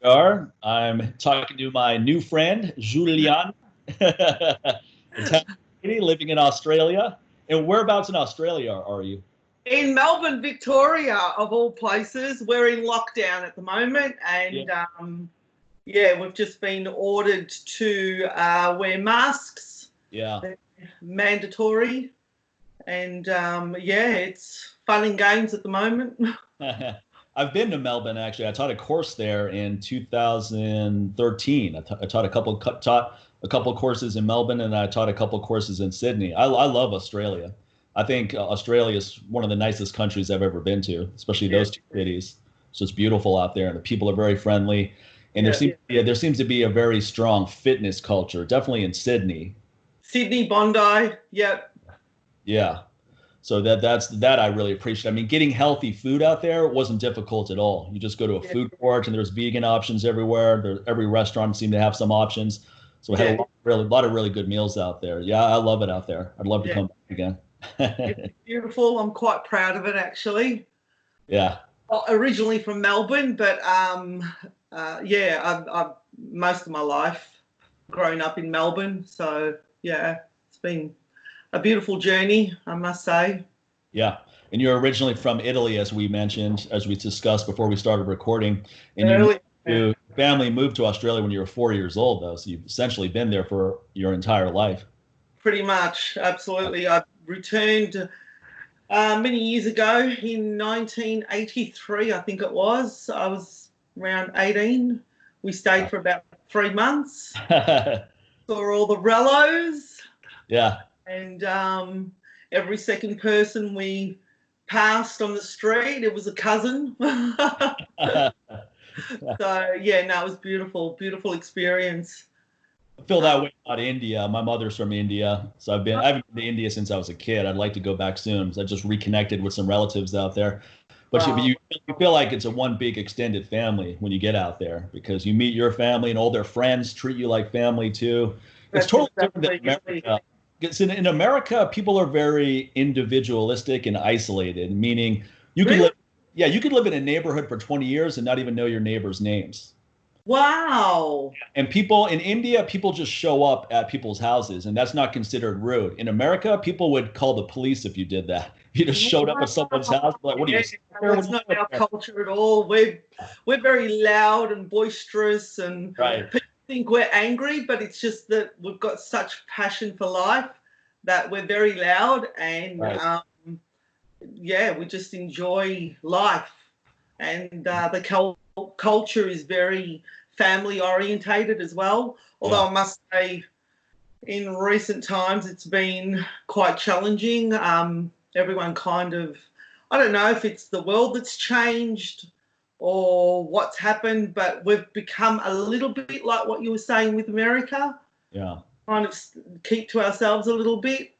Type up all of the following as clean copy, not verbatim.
are. I'm talking to my new friend, Giuliana, Italian lady living in Australia. And whereabouts in Australia are you? In Melbourne, Victoria, of all places. We're in lockdown at the moment, Yeah. and yeah, we've just been ordered to wear masks. Yeah. They're mandatory, and yeah, it's fun and games at the moment. I've been to Melbourne actually. I taught a course there in 2013. I taught a couple courses in Melbourne, and I taught a couple courses in Sydney. I love Australia. I think Australia is one of the nicest countries I've ever been to, especially Yeah, those two cities. So it's beautiful out there, and the people are very friendly. And yeah. there seems to be a very strong fitness culture, definitely in Sydney. Sydney, Bondi, yep. Yeah. So that I really appreciate. I mean, getting healthy food out there wasn't difficult at all. You just go to a Yeah, food court and there's vegan options everywhere. Every restaurant seemed to have some options. So we had yeah, a lot of really good meals out there. Yeah, I love it out there. I'd love to yeah. come back again. It's beautiful. I'm quite proud of it, actually. Yeah. Well, originally from Melbourne, but yeah, I've most of my life grown up in Melbourne. So yeah, it's been a beautiful journey, I must say. Yeah. And you're originally from Italy, as we mentioned, as we discussed before we started recording. And Early, your family moved to Australia when you were 4 years old, though. So you've essentially been there for your entire life. pretty much, absolutely. I returned many years ago in 1983, I think it was. I was around 18. We stayed for about 3 months, saw all the rellos, Yeah. and every second person we passed on the street, it was a cousin. So yeah, no, it was beautiful, beautiful experience. I feel that way about India. My mother's from India, so I've been to India since I was a kid. I'd like to go back soon. So I just reconnected with some relatives out there. But Wow. you feel like it's a one big extended family when you get out there because you meet your family and all their friends treat you like family too. It's That's totally different than exactly it. America. Because in America, people are very individualistic and isolated, meaning you could Really? live, yeah, you could live in a neighborhood for 20 years and not even know your neighbors' names. Wow. And people in India, people just show up at people's houses, and that's not considered rude. In America, people would call the police if you did that. You just showed up at someone's house, like, what are you Yeah, here? What that's are you not doing our here? culture at all. We're very loud and boisterous, and Right, people think we're angry, but it's just that we've got such passion for life that we're very loud, and right. yeah, we just enjoy life. And the culture is very family orientated as well. Yeah, Although I must say, in recent times, it's been quite challenging. Everyone kind of, I don't know if it's the world that's changed or what's happened, but we've become a little bit like what you were saying with America, yeah, kind of keep to ourselves a little bit.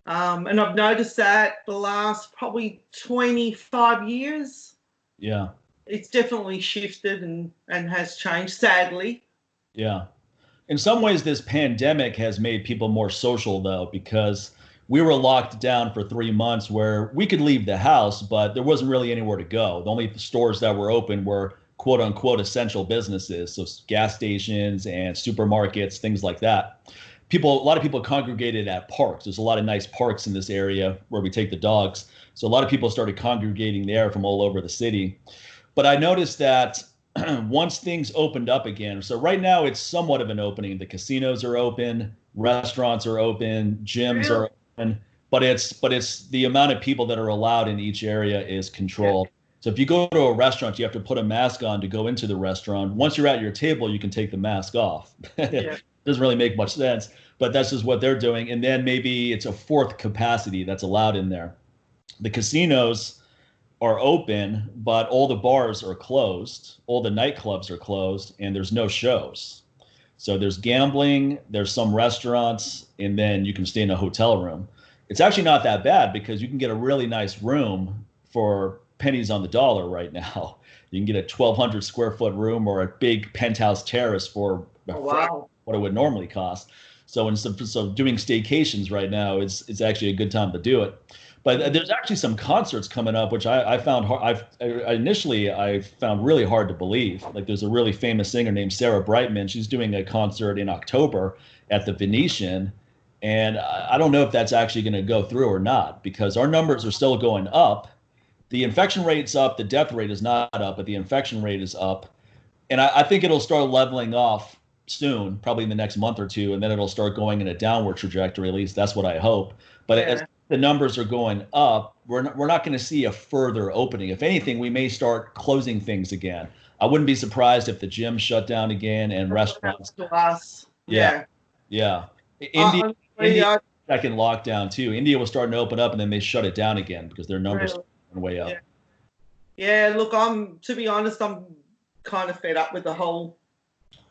And I've noticed that the last probably 25 years, yeah, it's definitely shifted and has changed, sadly. yeah. In some ways, this pandemic has made people more social, though, because we were locked down for 3 months where we could leave the house, but there wasn't really anywhere to go. The only stores that were open were quote unquote essential businesses, so gas stations and supermarkets, things like that. A lot of people congregated at parks. There's a lot of nice parks in this area where we take the dogs. So a lot of people started congregating there from all over the city. But I noticed that once things opened up again, so right now it's somewhat of an opening. The casinos are open, restaurants are open, gyms Really? are open, but it's the amount of people that are allowed in each area is Yeah. controlled. So if you go to a restaurant, you have to put a mask on to go into the restaurant. Once you're at your table, you can take the mask off. Yeah. Doesn't really make much sense, but that's just what they're doing. And then maybe it's a fourth capacity that's allowed in there. The casinos are open, but all the bars are closed, all the nightclubs are closed, and there's no shows. So there's gambling, there's some restaurants, and then you can stay in a hotel room. It's actually not that bad because you can get a really nice room for pennies on the dollar right now. You can get a 1,200 square foot room or a big penthouse terrace for a Oh, fraction wow. of what it would normally cost. So doing staycations right now, it's actually a good time to do it. But there's actually some concerts coming up, which I found hard. Initially I found really hard to believe. Like there's a really famous singer named Sarah Brightman. She's doing a concert in October at the Venetian, and I don't know if that's actually going to go through or not because our numbers are still going up. The infection rate's up, the death rate is not up, but the infection rate is up, and I think it'll start leveling off soon, probably in the next month or two, and then it'll start going in a downward trajectory. At least that's what I hope. But as the numbers are going up, we're not going to see a further opening. If anything, we may start closing things again. I wouldn't be surprised if the gyms shut down again and restaurants. To us. Yeah. India second lockdown too. India was starting to open up and then they shut it down again because their numbers are way up. Yeah. Look, to be honest, I'm kind of fed up with the whole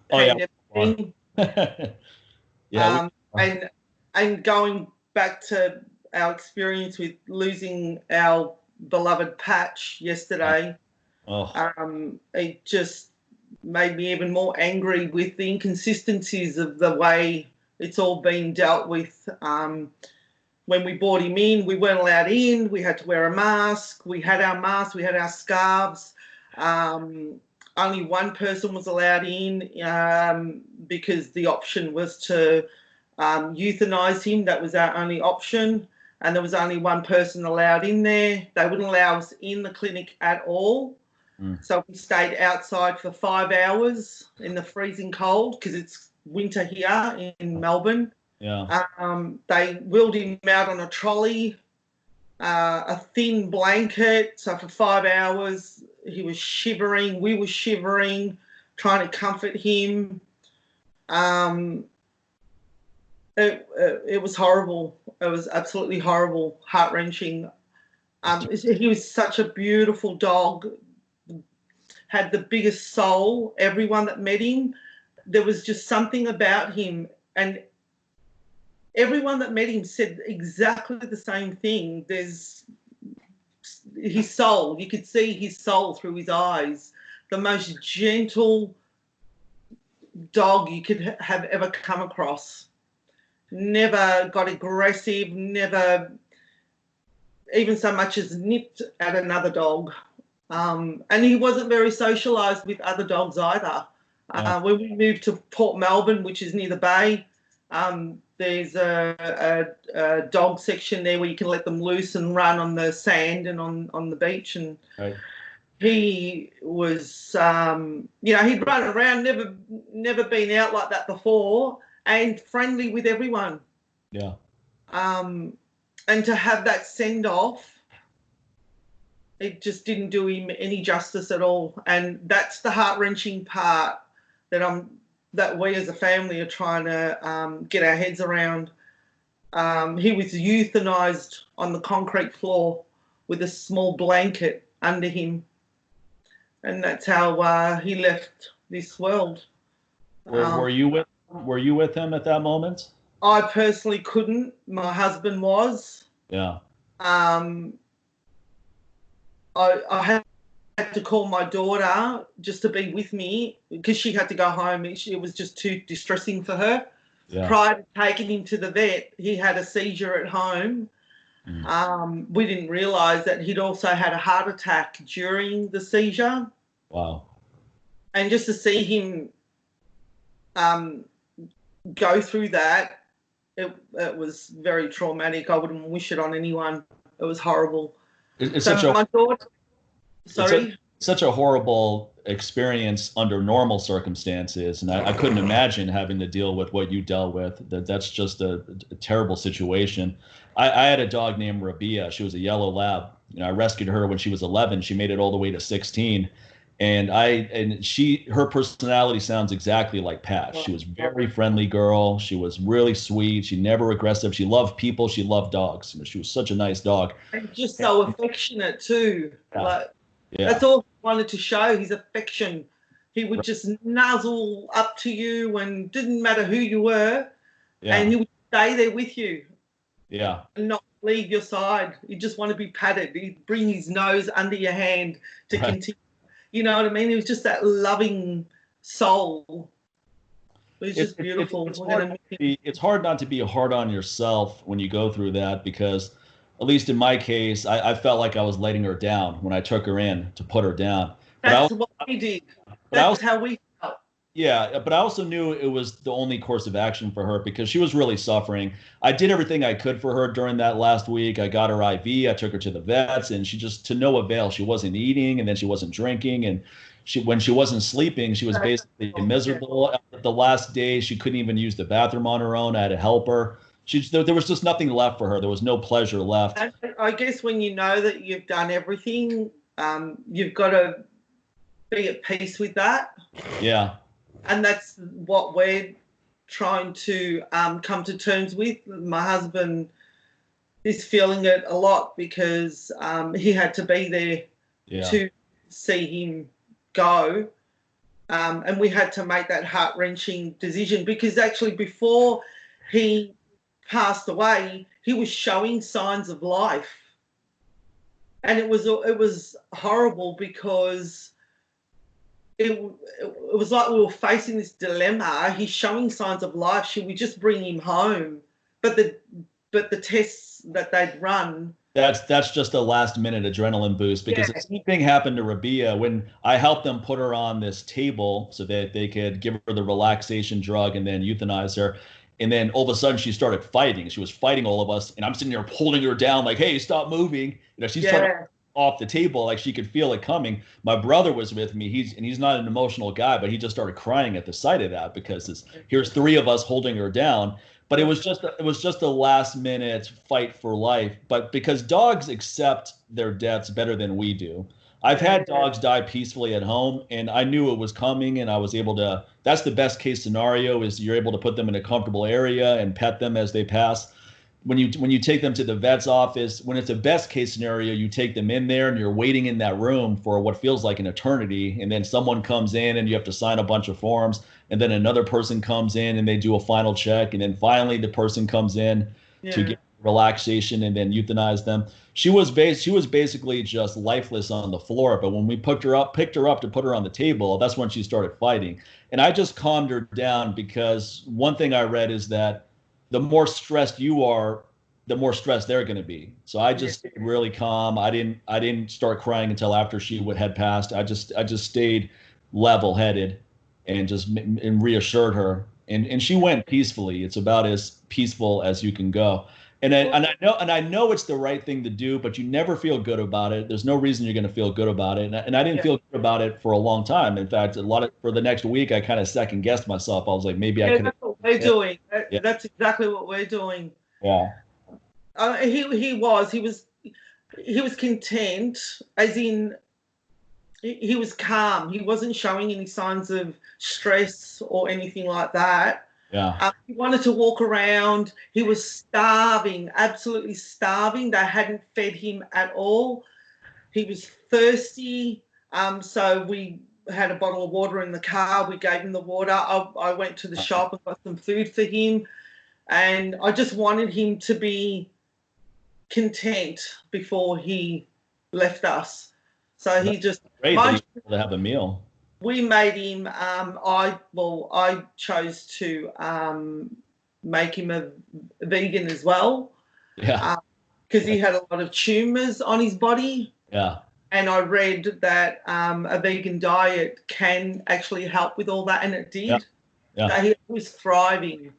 pandemic thing. And going back to our experience with losing our beloved Patch yesterday, it just made me even more angry with the inconsistencies of the way it's all been dealt with. When we brought him in, we weren't allowed in. We had to wear a mask. We had our masks. We had our scarves. Only one person was allowed in because the option was to euthanize him. That was our only option. And there was only one person allowed in there. They wouldn't allow us in the clinic at all. So we stayed outside for 5 hours in the freezing cold because it's winter here in Melbourne. They wheeled him out on a trolley, a thin blanket. So for 5 hours, he was shivering. We were shivering, trying to comfort him. It was horrible. It was absolutely horrible, heart-wrenching. He was such a beautiful dog, had the biggest soul. Everyone that met him, there was just something about him. And everyone that met him said exactly the same thing. There's his soul. You could see his soul through his eyes. The most gentle dog you could have ever come across. Never got aggressive, never even so much as nipped at another dog. And he wasn't very socialised with other dogs either. When we moved to Port Melbourne, which is near the bay, there's a dog section there where you can let them loose and run on the sand and on the beach. And he was, he'd run around, never been out like that before, and friendly with everyone. And to have that send off, it just didn't do him any justice at all. And that's the heart-wrenching part that we as a family are trying to get our heads around. He was euthanized on the concrete floor with a small blanket under him. And that's how he left this world. Were you with him at that moment? I personally couldn't. My husband was. I had to call my daughter just to be with me because she had to go home. It was just too distressing for her. Prior to taking him to the vet, he had a seizure at home. We didn't realise that he'd also had a heart attack during the seizure. Wow. And just to see him go through that, it was very traumatic. I wouldn't wish it on anyone. It was horrible. It's such a horrible experience under normal circumstances, and I couldn't imagine having to deal with what you dealt with. That's just a terrible situation. I had a dog named Rabia. She was a yellow lab. I rescued her when she was 11. She made it all the way to 16. And her personality sounds exactly like Pat. She was a very friendly girl. She was really sweet. She never aggressive. She loved people. She loved dogs. She was such a nice dog. And just so affectionate too. That's all he wanted to show, his affection. He would just nuzzle up to you and didn't matter who you were. And he would stay there with you. And not leave your side. He'd just want to be patted. He'd bring his nose under your hand to continue. You know what I mean? It was just that loving soul. It was just beautiful. It's hard not to be hard on yourself when you go through that because at least in my case, I felt like I was letting her down when I took her in to put her down. But That's what we did. I That's also, how we felt. yeah, but I also knew it was the only course of action for her because she was really suffering. I did everything I could for her during that last week. I got her IV, I took her to the vets, and she just to no avail. She wasn't eating, and then she wasn't drinking, and when she wasn't sleeping, she was basically miserable. The last day, she couldn't even use the bathroom on her own. I had to help her. There was just nothing left for her. There was no pleasure left. And I guess when you know that you've done everything, you've got to be at peace with that. Yeah. And that's what we're trying to come to terms with. My husband is feeling it a lot because he had to be there to see him go. And we had to make that heart-wrenching decision because actually before he passed away, he was showing signs of life. And it was horrible because it was like we were facing this dilemma. He's showing signs of life. Should we just bring him home? But the tests that they'd run. That's just a last minute adrenaline boost because the same thing happened to Rabia when I helped them put her on this table so that they could give her the relaxation drug and then euthanize her. And then all of a sudden she started fighting. She was fighting all of us. And I'm sitting there holding her down like, hey, stop moving. She's trying to off the table, like she could feel it coming. My brother was with me. He's not an emotional guy, but he just started crying at the sight of that because here's three of us holding her down. But it was just a last minute fight for life. But because dogs accept their deaths better than we do. I've had dogs die peacefully at home, and I knew it was coming, and I was able to. That's the best case scenario is you're able to put them in a comfortable area and pet them as they pass. When you take them to the vet's office, when it's a best case scenario, you take them in there and you're waiting in that room for what feels like an eternity, and then someone comes in and you have to sign a bunch of forms, and then another person comes in and they do a final check, and then finally the person comes in to get relaxation and then euthanize them. She was basically just lifeless on the floor, but when we picked her up to put her on the table, that's when she started fighting. And I just calmed her down because one thing I read is that the more stressed you are, the more stressed they're going to be. So I just stayed really calm. I didn't start crying until after she had passed. I just stayed level-headed and reassured her. And she went peacefully. It's about as peaceful as you can go. And I know it's the right thing to do, but you never feel good about it. There's no reason you're going to feel good about it. And I didn't feel good about it for a long time. In fact, for the next week, I kind of second guessed myself. I was like, maybe I could. That's what we're doing. That's exactly what we're doing. Yeah. He was content, as in he was calm. He wasn't showing any signs of stress or anything like that. Yeah. He wanted to walk around. He was starving, absolutely starving. They hadn't fed him at all. He was thirsty. So we had a bottle of water in the car. We gave him the water. I went to the shop and got some food for him. And I just wanted him to be content before he left us. So he just... Great that he was able to have a meal. We made him. I chose to make him a vegan as well. Yeah. Because he had a lot of tumors on his body. Yeah. And I read that a vegan diet can actually help with all that, and it did. Yeah. Yeah. So he was thriving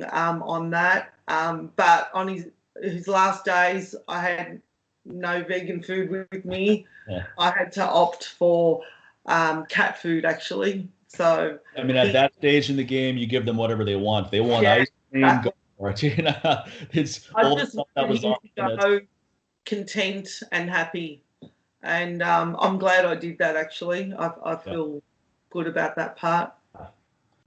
on that. But on his last days, I had no vegan food with me. Yeah. I had to opt for cat food, actually. So I mean, at that stage in the game, you give them whatever they want. They want ice cream, go for it. It's all the stuff that was on it. Content and happy, and I'm glad I did that. Actually, I feel good about that part.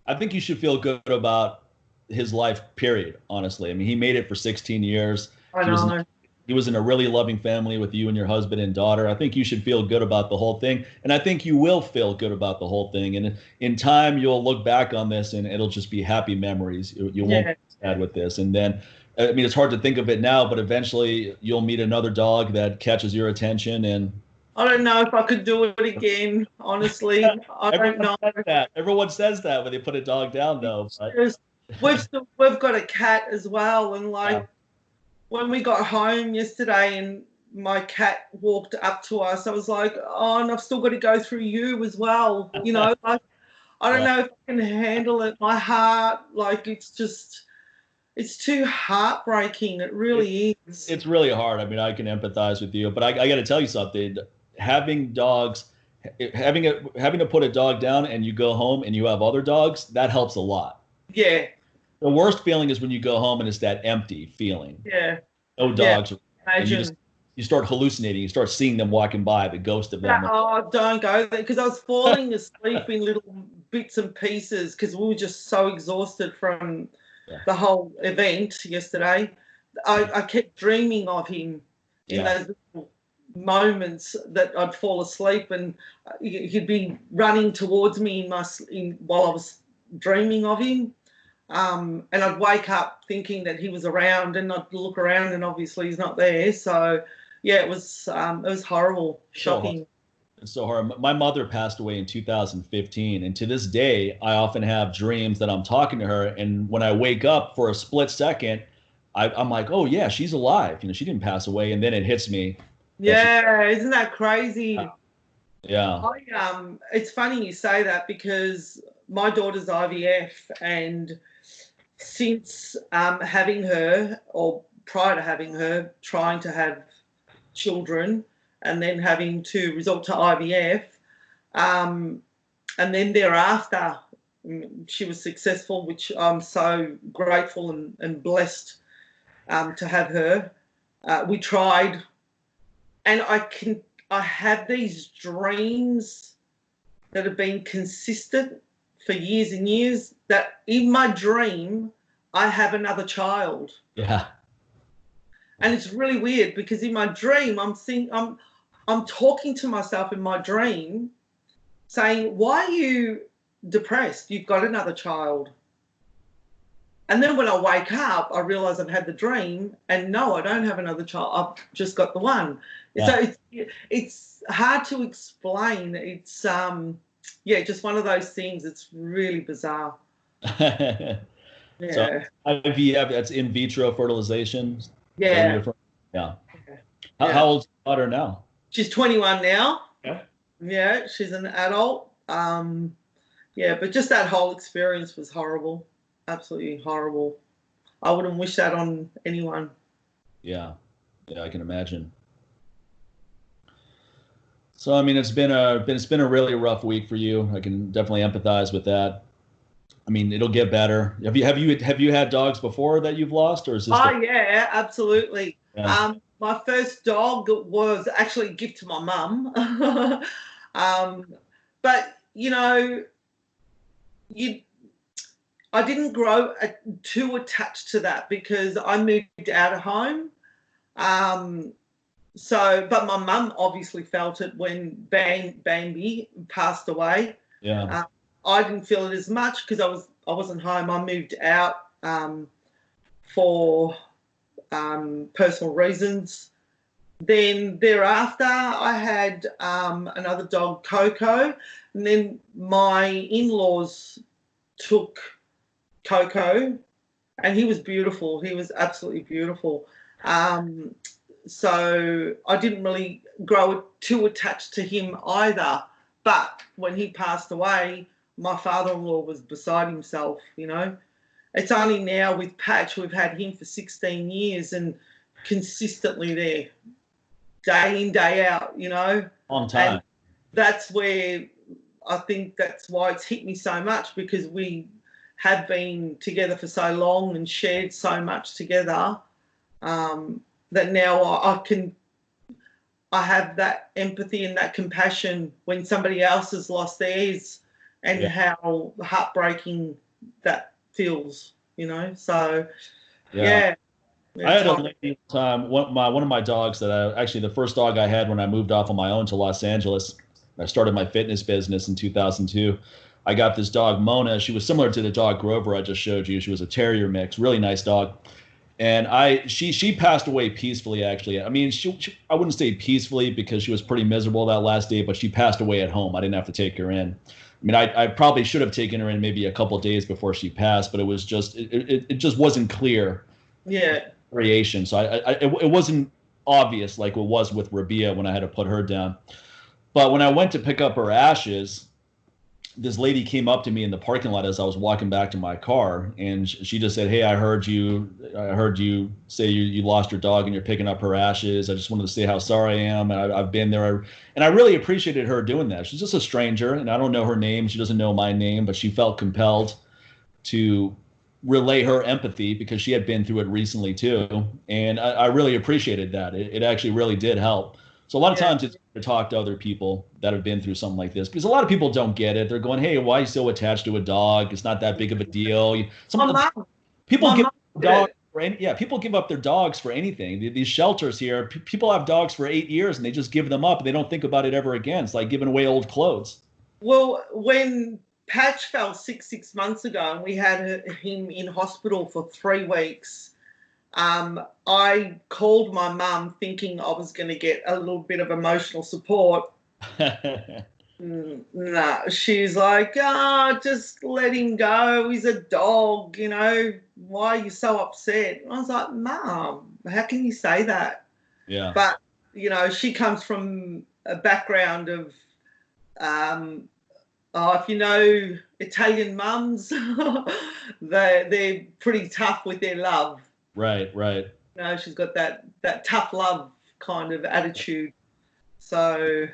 I think you should feel good about his life. Period. Honestly, I mean, he made it for 16 years. I know. He was in a really loving family with you and your husband and daughter. I think you should feel good about the whole thing. And I think you will feel good about the whole thing. And in time, you'll look back on this and it'll just be happy memories. You won't be sad with this. And then, I mean, it's hard to think of it now, but eventually you'll meet another dog that catches your attention. And I don't know if I could do it again, honestly. I don't know. Everyone says that when they put a dog down, though. We've got a cat as well. And when we got home yesterday and my cat walked up to us, I was like, oh, and I've still got to go through you as well. You know, like, I don't know if I can handle it. My heart, like, it's too heartbreaking. It really is. It's really hard. I mean, I can empathize with you, but I got to tell you something. Having dogs, having to put a dog down and you go home and you have other dogs, that helps a lot. Yeah. The worst feeling is when you go home and it's that empty feeling. Yeah. No dogs. Yeah. Imagine. You start hallucinating. You start seeing them walking by, the ghost of them. Oh, don't go there, because I was falling asleep in little bits and pieces because we were just so exhausted from the whole event yesterday. I kept dreaming of him in those little moments that I'd fall asleep and he'd be running towards me while I was dreaming of him. And I'd wake up thinking that he was around, and I'd look around and obviously he's not there. So yeah, it was horrible, shocking. It's so hard. My mother passed away in 2015, and to this day, I often have dreams that I'm talking to her, and when I wake up for a split second, I'm like, oh yeah, she's alive. You know, she didn't pass away, and then it hits me. Yeah, isn't that crazy? Yeah. It's funny you say that because my daughter's IVF, and since having her, or prior to having her, trying to have children and then having to resort to IVF, and then thereafter she was successful, which I'm so grateful and blessed to have her. We tried, and I have these dreams that have been consistent for years and years, that in my dream I have another child. Yeah. And it's really weird because in my dream I'm talking to myself in my dream saying, why are you depressed? You've got another child. And then when I wake up, I realise I've had the dream, and no, I don't have another child. I've just got the one. Yeah. So it's hard to explain. It's just one of those things. It's really bizarre. Yeah. So IVF, that's in vitro fertilization. Yeah. Yeah. How old's your daughter now? She's 21 now. Yeah. Yeah, she's an adult. But just that whole experience was horrible. Absolutely horrible. I wouldn't wish that on anyone. Yeah, I can imagine. So I mean, it's been a really rough week for you. I can definitely empathize with that. I mean, it'll get better. Have you had dogs before that you've lost, or is this? Yeah, absolutely. Yeah. My first dog was actually a gift to my mum. But you know, I didn't grow too attached to that because I moved out of home. But my mum obviously felt it when Bambi passed away. Yeah. I didn't feel it as much because I wasn't home. I moved out for personal reasons. Then thereafter, I had another dog, Coco, and then my in-laws took Coco, and he was beautiful. He was absolutely beautiful. So I didn't really grow too attached to him either. But when he passed away, my father-in-law was beside himself, you know. It's only now with Patch, we've had him for 16 years and consistently there, day in, day out, you know. On time. And that's where I think that's why it's hit me so much, because we have been together for so long and shared so much together, that now I have that empathy and that compassion when somebody else has lost theirs, and how heartbreaking that feels, you know. So yeah. I had a lady time. One of my dogs that actually the first dog I had when I moved off on my own to Los Angeles. I started my fitness business in 2002. I got this dog, Mona. She was similar to the dog Grover I just showed you. She was a terrier mix, really nice dog. And she passed away peacefully, actually. I mean, I wouldn't say peacefully because she was pretty miserable that last day, but she passed away at home. I didn't have to take her in. I mean, I probably should have taken her in maybe a couple of days before she passed, but it was just it just wasn't clear. Yeah. variation. So it wasn't obvious like it was with Rabia when I had to put her down. But when I went to pick up her ashes, this lady came up to me in the parking lot as I was walking back to my car, and she just said, "Hey, I heard you say you lost your dog and you're picking up her ashes. I just wanted to say how sorry I am. And I've been there, and I really appreciated her doing that. She's just a stranger, and I don't know her name. She doesn't know my name, but she felt compelled to relay her empathy because she had been through it recently too, and I really appreciated that. It actually really did help. So a lot of times it's to talk to other people that have been through something like this, because a lot of people don't get it. They're going, "Hey, why are you so attached to a dog? It's not that big of a deal." My mum, People my give mum dogs for people give up their dogs for anything. These shelters here, people have dogs for 8 years and they just give them up and they don't think about it ever again. It's like giving away old clothes. Well, when Patch fell six months ago and we had him in hospital for 3 weeks, I called my mum thinking I was going to get a little bit of emotional support. No, she's like, just let him go. He's a dog, why are you so upset? And I was like, Mum, how can you say that? Yeah. But, she comes from a background of, if you know Italian mums, they're pretty tough with their love. Right. She's got that tough love kind of attitude. So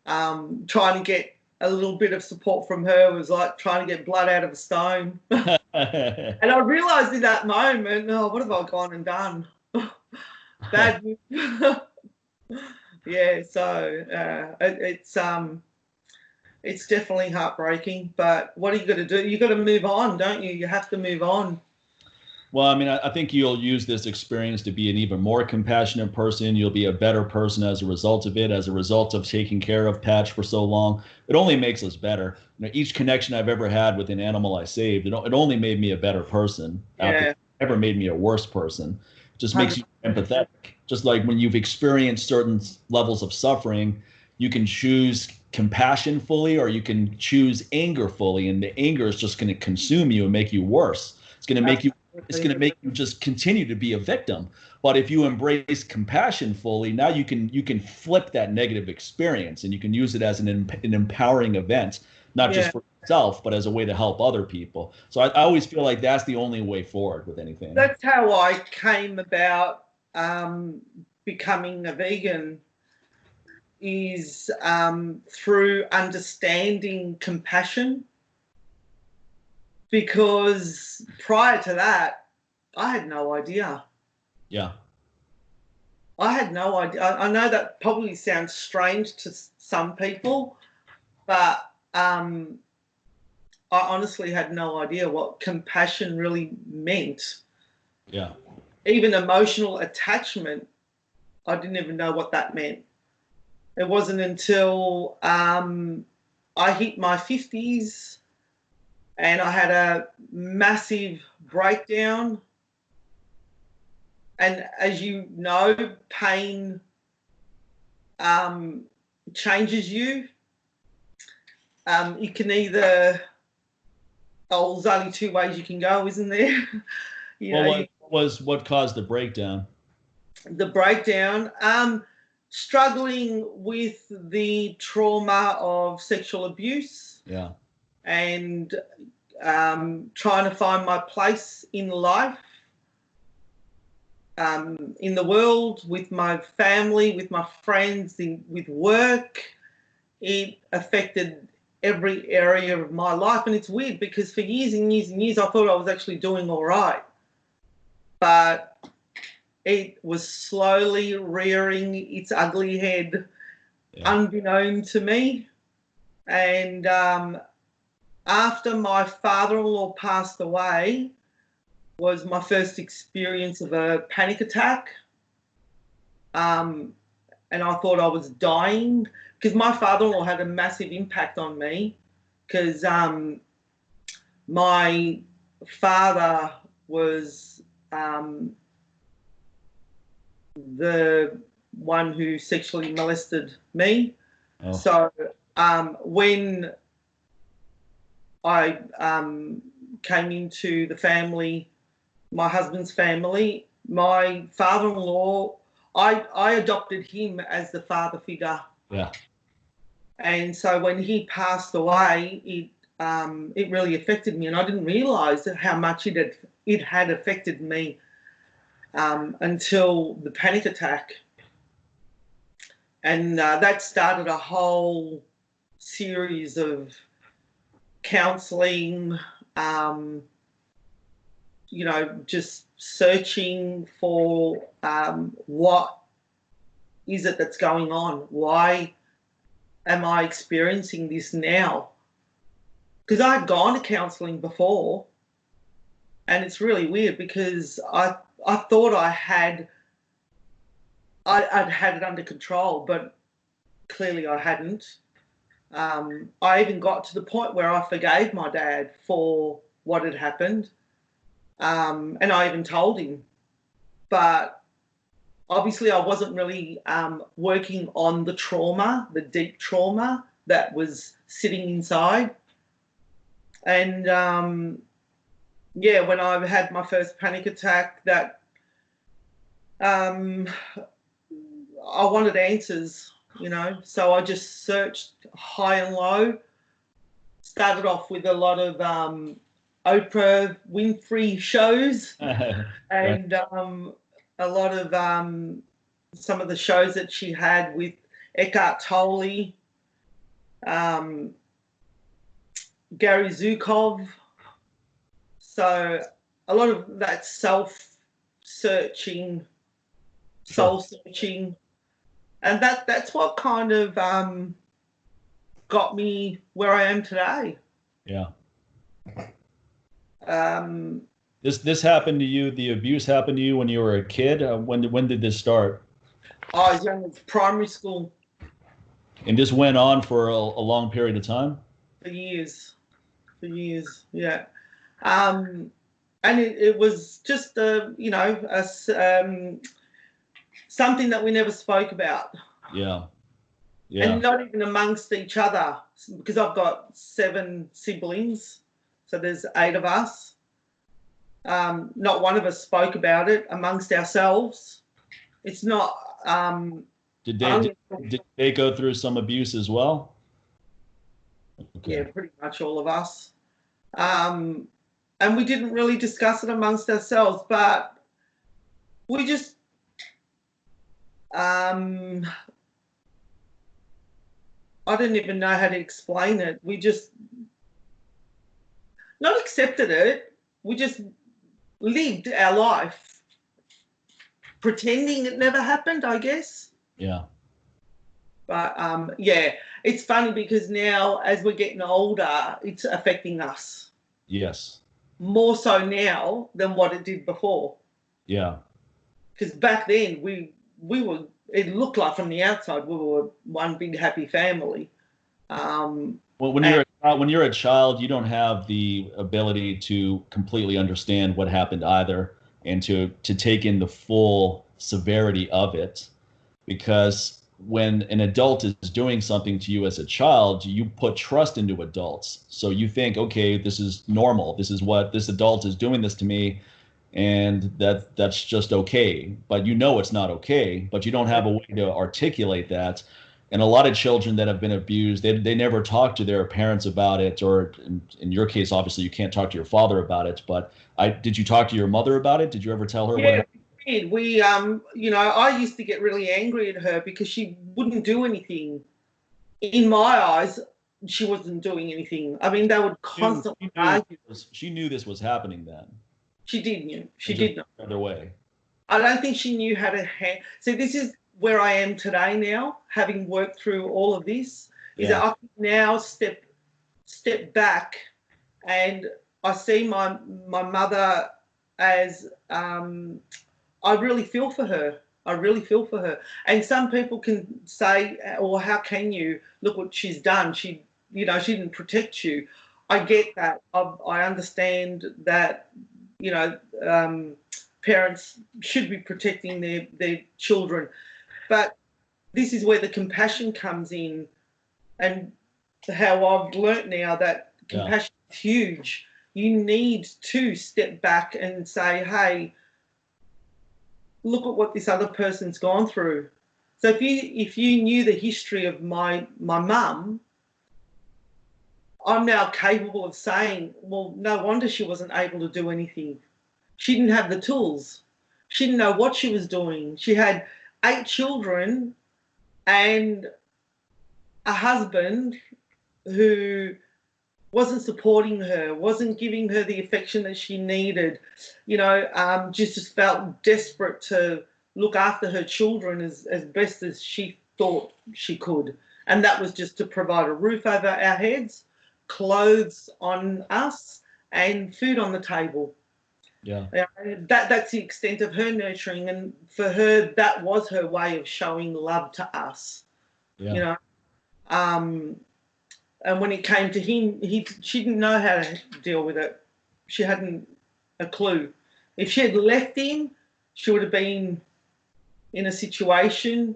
trying to get a little bit of support from her was like trying to get blood out of a stone. And I realised in that moment, what have I gone and done? Bad. Yeah, so it's definitely heartbreaking. But what are you going to do? You got to move on, don't you? You have to move on. Well, I mean, I think you'll use this experience to be an even more compassionate person. You'll be a better person as a result of it, as a result of taking care of Patch for so long. It only makes us better. Each connection I've ever had with an animal I saved, it only made me a better person. Yeah. It never made me a worse person. It just makes you empathetic. Just like when you've experienced certain levels of suffering, you can choose compassion fully or you can choose anger fully, and the anger is just going to consume you and make you worse. It's going to make you just continue to be a victim. But if you embrace compassion fully, now you can flip that negative experience and you can use it as an empowering event, not just for yourself, but as a way to help other people. So I always feel like that's the only way forward with anything. That's how I came about becoming a vegan, is through understanding compassion. Because prior to that, I had no idea. Yeah. I had no idea. I know that probably sounds strange to some people, but I honestly had no idea what compassion really meant. Yeah. Even emotional attachment, I didn't even know what that meant. It wasn't until I hit my 50s and I had a massive breakdown. And as you know, pain changes you. You can either, there's only two ways you can go, isn't there? What caused the breakdown? The breakdown, struggling with the trauma of sexual abuse. Yeah. And trying to find my place in life, in the world, with my family, with my friends, with work. It affected every area of my life. And it's weird because for years and years and years, I thought I was actually doing all right. But it was slowly rearing its ugly head, unbeknown to me. And after my father-in-law passed away was my first experience of a panic attack. And I thought I was dying because my father-in-law had a massive impact on me because my father was the one who sexually molested me. Oh. So when I came into the family, my husband's family, my father-in-law, I adopted him as the father figure. Yeah. And so when he passed away, it really affected me, and I didn't realise how much it had affected me until the panic attack, and that started a whole series of counselling, just searching for what is it that's going on? Why am I experiencing this now? Because I had gone to counselling before, and it's really weird because I thought I'd had it under control, but clearly I hadn't. I even got to the point where I forgave my dad for what had happened, and I even told him. But obviously I wasn't really working on the trauma, the deep trauma that was sitting inside. And, when I had my first panic attack, that I wanted answers, so I just searched high and low. Started off with a lot of Oprah Winfrey shows and a lot of some of the shows that she had with Eckhart Tolle, Gary Zukov. So a lot of that self-searching, soul-searching, and that's what kind of got me where I am today. Yeah. This happened to you, the abuse happened to you when you were a kid? When did this start? I was young, as primary school. And this went on for a long period of time? For years, yeah. And it was just something that we never spoke about. Yeah. And not even amongst each other, because I've got 7 siblings, so there's 8 of us. Not one of us spoke about it amongst ourselves. It's not. Did they go through some abuse as well? Okay. Yeah, pretty much all of us. And we didn't really discuss it amongst ourselves, but we just I didn't even know how to explain it. We just not accepted it. We just lived our life pretending it never happened, I guess. Yeah. But it's funny because now as we're getting older, it's affecting us. Yes. More so now than what it did before. Yeah. Because back then we were, it looked like from the outside we were one big happy family. Well, when you're a child, you don't have the ability to completely understand what happened either, and to take in the full severity of it, because when an adult is doing something to you as a child, you put trust into adults. So you think, okay, this is normal. This is what this adult is doing this to me, and that's just okay. But it's not okay, but you don't have a way to articulate that. And a lot of children that have been abused, they never talk to their parents about it, or in your case, obviously you can't talk to your father about it, but did you talk to your mother about it? Did you ever tell her what happened? We I used to get really angry at her because she wouldn't do anything. In my eyes, she wasn't doing anything. I mean, they would constantly argue. She knew this was happening then. She did know. She did know. Other way. I don't think she knew how to so this is where I am today now, having worked through all of this, is that I can now step back, and I see my mother as I really feel for her. And some people can say, well, how can you? Look what she's done. She didn't protect you. I get that. I understand that, parents should be protecting their children. But this is where the compassion comes in, and how I've learnt now that compassion is huge. You need to step back and say, hey, look at what this other person's gone through. So if you knew the history of my mum, I'm now capable of saying, well, no wonder she wasn't able to do anything. She didn't have the tools. She didn't know what she was doing. She had 8 children and a husband who wasn't supporting her, wasn't giving her the affection that she needed, just felt desperate to look after her children as best as she thought she could. And that was just to provide a roof over our heads, clothes on us, and food on the table. Yeah. That's the extent of her nurturing. And for her, that was her way of showing love to us, Yeah. And when it came to him, she didn't know how to deal with it. She hadn't a clue. If she had left him, she would have been in a situation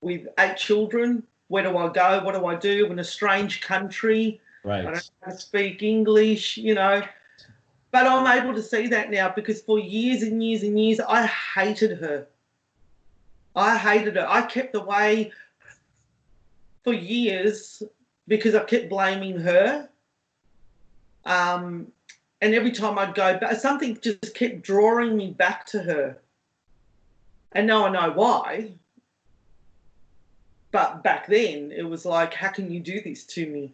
with 8 children. Where do I go? What do I do? I'm in a strange country. Right. I don't know how to speak English, But I'm able to see that now because for years and years and years, I hated her. I kept away for years because I kept blaming her. And every time I'd go back, something just kept drawing me back to her. And now I know why. But back then, it was like, how can you do this to me?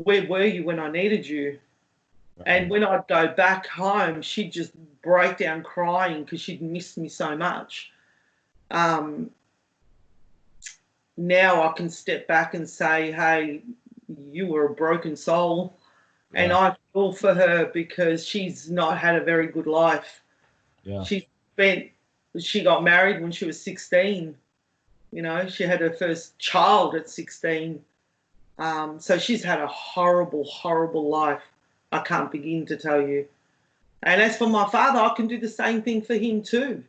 Where were you when I needed you? Right. And when I'd go back home, she'd just break down crying because she'd missed me so much. Now I can step back and say, hey, you were a broken soul. Yeah. And I feel for her because she's not had a very good life. Yeah. She got married when she was 16. She had her first child at 16. So she's had a horrible, horrible life. I can't begin to tell you. And as for my father, I can do the same thing for him too.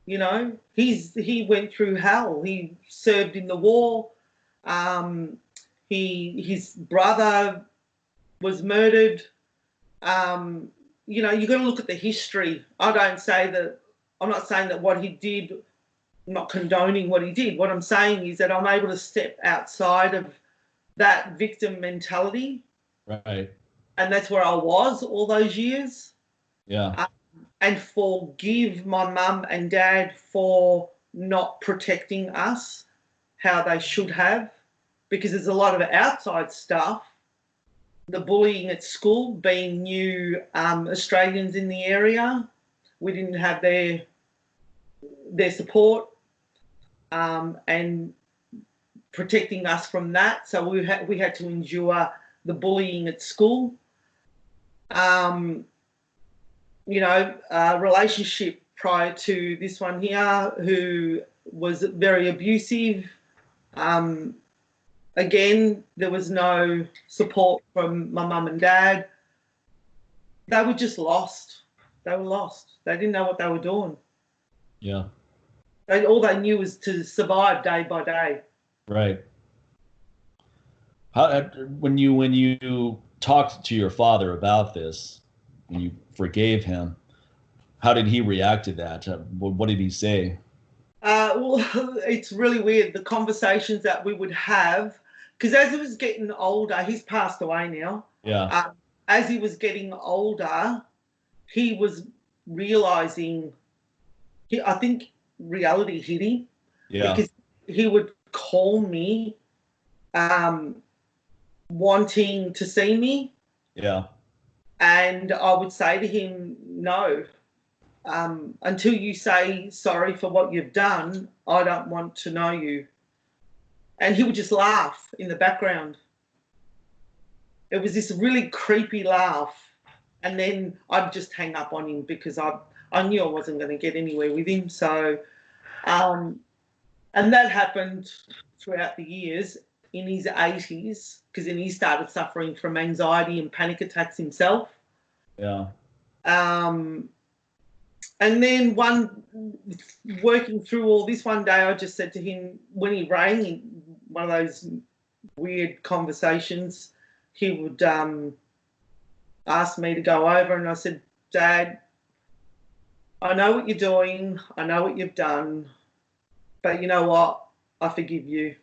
He went through hell. He served in the war. His brother was murdered. You've got to look at the history. I'm not saying that what he did, I'm not condoning what he did. What I'm saying is that I'm able to step outside of that victim mentality. Right. And that's where I was all those years. Yeah. And forgive my mum and dad for not protecting us how they should have, because there's a lot of outside stuff. The bullying at school, being new Australians in the area, we didn't have their support and protecting us from that. So we had to endure the bullying at school. Relationship prior to this one here who was very abusive. Again, there was no support from my mum and dad. They were just lost. They were lost. They didn't know what they were doing. Yeah. All they knew was to survive day by day. Right. When you talked to your father about this, and you forgave him, how did he react to that? What did he say? Well, it's really weird, the conversations that we would have, because as he was getting older, he's passed away now. Yeah. As he was getting older, he was realizing, I think reality hit him. Yeah. Because he would call me wanting to see me. Yeah. And I would say to him, no, until you say sorry for what you've done, I don't want to know you. And he would just laugh in the background. It was this really creepy laugh. And then I'd just hang up on him because I knew I wasn't going to get anywhere with him. So, and that happened throughout the years. In his 80s, because then he started suffering from anxiety and panic attacks himself. Yeah. And then working through all this one day, I just said to him, when he rang in one of those weird conversations, he would ask me to go over, and I said, Dad, I know what you're doing. I know what you've done. But you know what? I forgive you.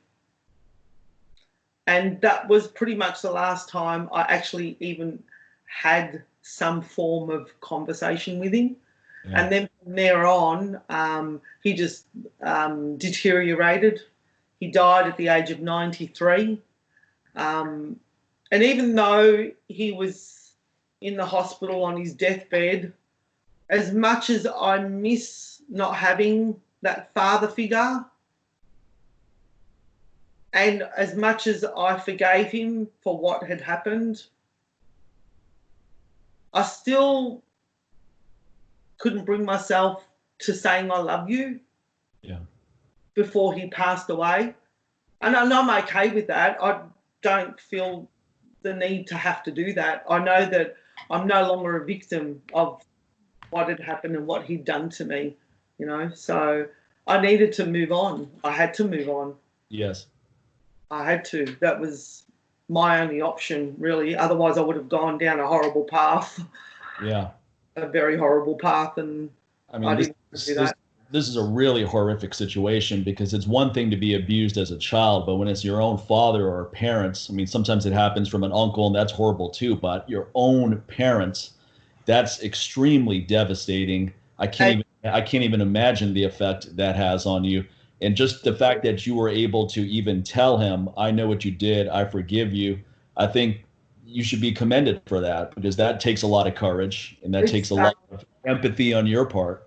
And that was pretty much the last time I actually even had some form of conversation with him. Yeah. And then from there on, he just deteriorated. He died at the age of 93. And even though he was in the hospital on his deathbed, as much as I miss not having that father figure, and as much as I forgave him for what had happened, I still couldn't bring myself to saying I love you before he passed away. And I'm okay with that. I don't feel the need to have to do that. I know that I'm no longer a victim of what had happened and what he'd done to me, you know. So I needed to move on. I had to move on. Yes. I had to. That was my only option, really. Otherwise, I would have gone down a horrible path. Yeah. A very horrible path. And I mean, this is a really horrific situation, because it's one thing to be abused as a child, but when it's your own father or parents, I mean, sometimes it happens from an uncle, and that's horrible too, but your own parents, that's extremely devastating. I can't even imagine the effect that has on you. And just the fact that you were able to even tell him, I know what you did, I forgive you, I think you should be commended for that, because that takes a lot of courage, and that takes a lot of empathy on your part.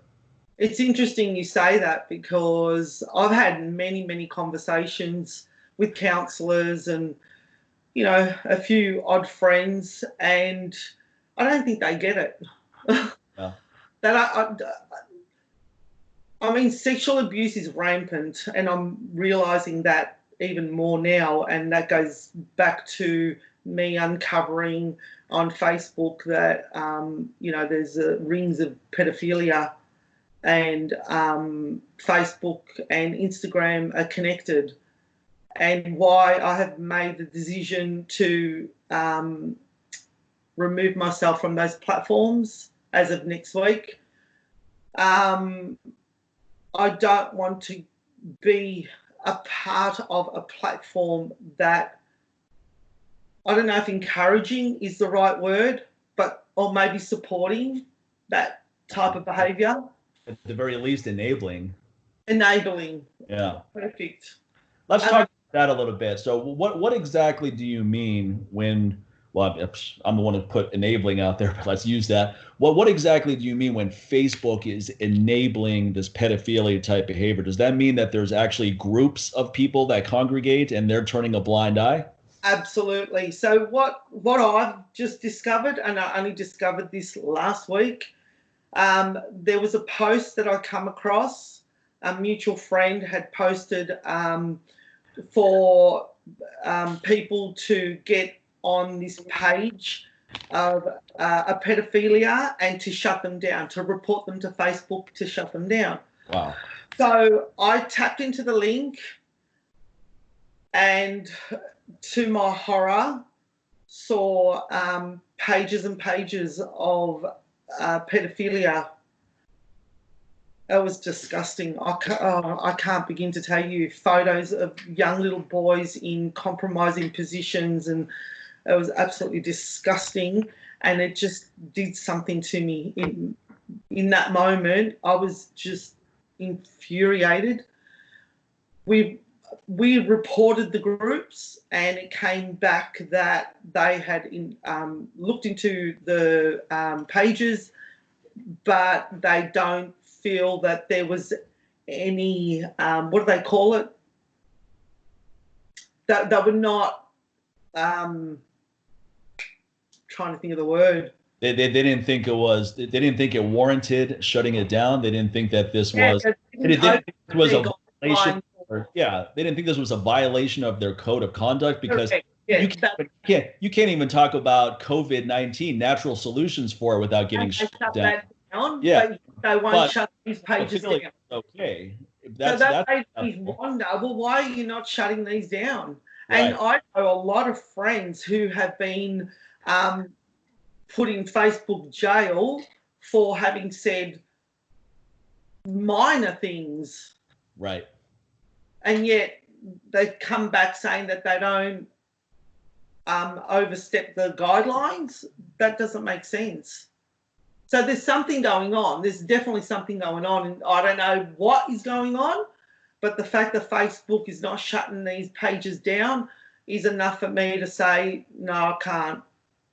It's interesting you say that, because I've had many, many conversations with counsellors and, you know, a few odd friends, and I don't think they get it. Yeah. I mean, sexual abuse is rampant, and I'm realising that even more now, and that goes back to me uncovering on Facebook that, you know, there's rings of pedophilia, and Facebook and Instagram are connected, and why I have made the decision to remove myself from those platforms as of next week. I don't want to be a part of a platform that, I don't know if encouraging is the right word, but, or maybe supporting that type of behaviour. At the very least, enabling. Yeah. Perfect. Let's talk about that a little bit. So what exactly do you mean when, well, I'm the one who put enabling out there, but let's use that. What exactly do you mean when Facebook is enabling this pedophilia type behavior? Does that mean that there's actually groups of people that congregate and they're turning a blind eye? Absolutely. So what I've just discovered, and I only discovered this last week, there was a post that I come across. A mutual friend had posted for people to get on this page of a pedophilia and to shut them down, to report them to Facebook, to shut them down. Wow. So I tapped into the link, and to my horror, saw pages and pages of pedophilia. It was disgusting. I can't begin to tell you, photos of young little boys in compromising positions, and it was absolutely disgusting, and it just did something to me. In that moment, I was just infuriated. We reported the groups, and it came back that they had looked into the pages, but they don't feel that there was any, what do they call it? That they were not, trying to think of the word. They didn't think it was. They didn't think it warranted shutting it down. They didn't think that this was. They didn't think it was a violation. They didn't think this was a violation of their code of conduct, because you can't even talk about COVID-19 natural solutions for it without getting shut down. Yeah, they won't shut these pages down. Okay, so that made me wonder, well, why are you not shutting these down? Right. And I know a lot of friends who have been put in Facebook jail for having said minor things. Right. And yet they come back saying that they don't overstep the guidelines. That doesn't make sense. So there's something going on. There's definitely something going on. And I don't know what is going on, but the fact that Facebook is not shutting these pages down is enough for me to say, no, I can't.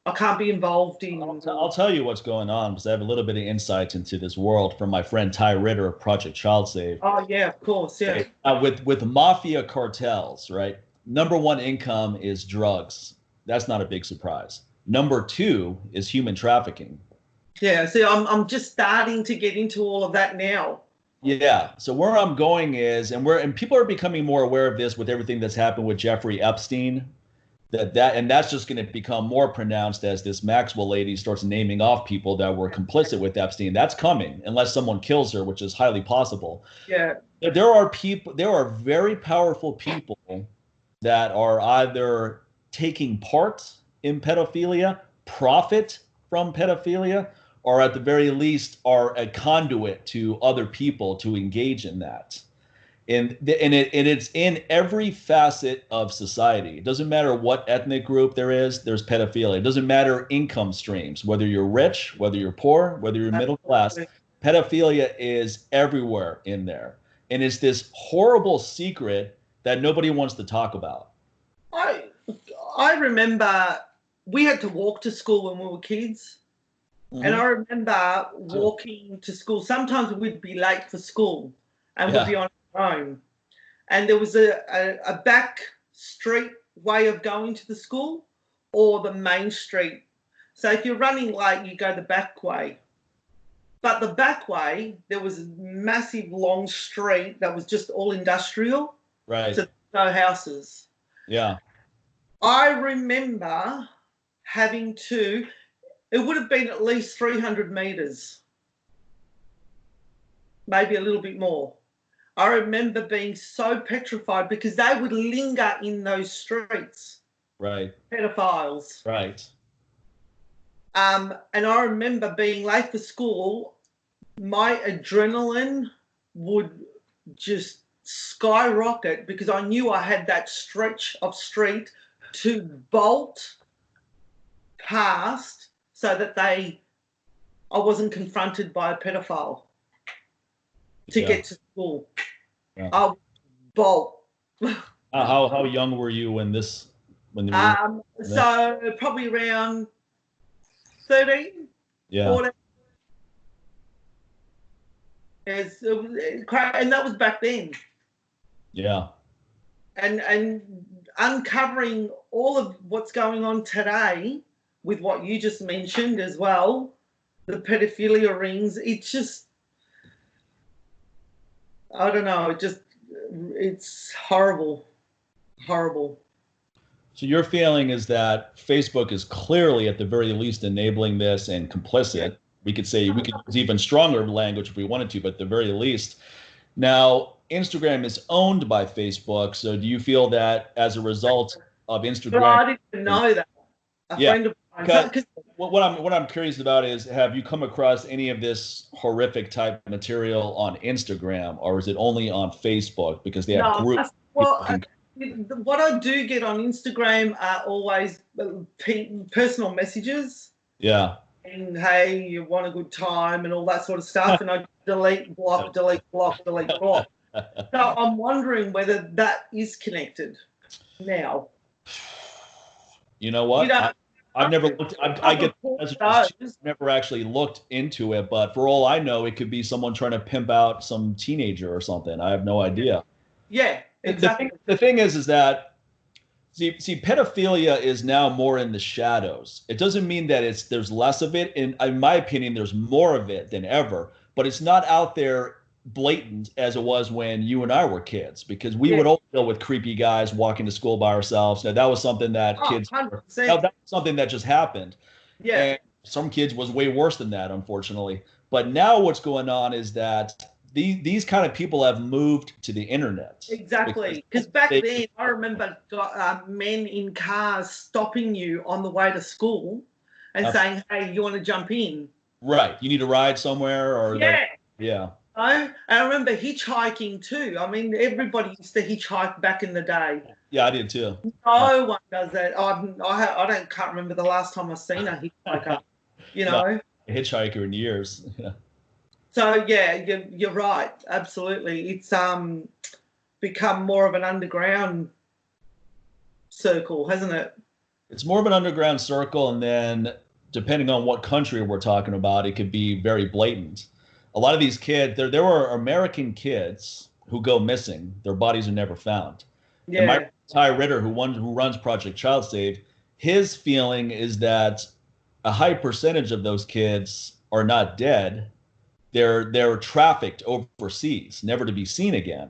I can't be involved in. I'll tell you what's going on because I have a little bit of insight into this world from my friend Ty Ritter of Project Child Save. Oh yeah, of course, yeah. With mafia cartels, right? Number one income is drugs. That's not a big surprise. Number two is human trafficking. Yeah, see, I'm just starting to get into all of that now. Yeah. So where I'm going is, and people are becoming more aware of this with everything that's happened with Jeffrey Epstein. And that's just going to become more pronounced as this Maxwell lady starts naming off people that were complicit with Epstein. That's coming unless someone kills her, which is highly possible. Yeah. There are very powerful people that are either taking part in pedophilia, profit from pedophilia, or at the very least are a conduit to other people to engage in that. And it's in every facet of society. It doesn't matter what ethnic group there's pedophilia. It doesn't matter income streams, whether you're rich, whether you're poor, whether you're middle class. Pedophilia is everywhere in there. And it's this horrible secret that nobody wants to talk about. I remember we had to walk to school when we were kids. Mm-hmm. And I remember walking to school. Sometimes we'd be late for school and we'd be on our own. And there was a back street way of going to the school or the main street. So if you're running late, you go the back way. But the back way, there was a massive long street that was just all industrial. Right. So no houses. Yeah. I remember having to, it would have been at least 300 meters, maybe a little bit more. I remember being so petrified because they would linger in those streets. Right. Pedophiles. Right. And I remember being late for school, my adrenaline would just skyrocket because I knew I had that stretch of street to bolt past so that I wasn't confronted by a pedophile to get to school. Yeah. I'll bolt. How young were you when this? So probably around 13. Yeah. 14. And that was back then. Yeah. And uncovering all of what's going on today with what you just mentioned as well, the pedophilia rings, it's just, I don't know, it's horrible. Horrible. So your feeling is that Facebook is clearly at the very least enabling this and complicit. Yeah. We could use even stronger language if we wanted to, but at the very least. Now, Instagram is owned by Facebook, so do you feel that as a result of Instagram? Well, I didn't know that. A friend of mine. What I'm curious about is, have you come across any of this horrific type material on Instagram, or is it only on Facebook because they have groups? Well, what I do get on Instagram are always personal messages. Yeah. And hey, you want a good time and all that sort of stuff, and I delete, block. So I'm wondering whether that is connected now. You know what? I've never looked. I get messages. Never actually looked into it, but for all I know, it could be someone trying to pimp out some teenager or something. I have no idea. Yeah, exactly. The thing is that see, pedophilia is now more in the shadows. It doesn't mean that there's less of it. In my opinion, there's more of it than ever, but it's not out there blatant as it was when you and I were kids, because we would all deal with creepy guys walking to school by ourselves. Now, that was something that that was something that just happened. Yeah. And some kids was way worse than that, unfortunately. But now what's going on is that these kind of people have moved to the internet. Exactly. Because back then, I remember men in cars stopping you on the way to school and saying, hey, you want to jump in? Right. You need a ride somewhere? Or yeah. Yeah. And I remember hitchhiking too. I mean, everybody used to hitchhike back in the day. Yeah, I did too. No one does that. Can't remember the last time I've seen a hitchhiker. You No, know. a hitchhiker in years. Yeah. So yeah, you're right. Absolutely, it's become more of an underground circle, hasn't it? It's more of an underground circle, and then depending on what country we're talking about, it could be very blatant. A lot of these kids, there were American kids who go missing. Their bodies are never found. And Yeah. my Ritter, who runs Project Child Save, his feeling is that a high percentage of those kids are not dead. They're trafficked overseas, never to be seen again.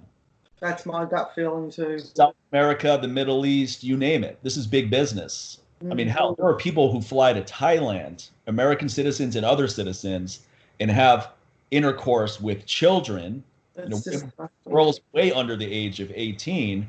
That's my gut feeling too. South America, the Middle East, you name it. This is big business. I mean, hell, there are people who fly to Thailand, American citizens and other citizens, and have intercourse with children, girls way under the age of 18,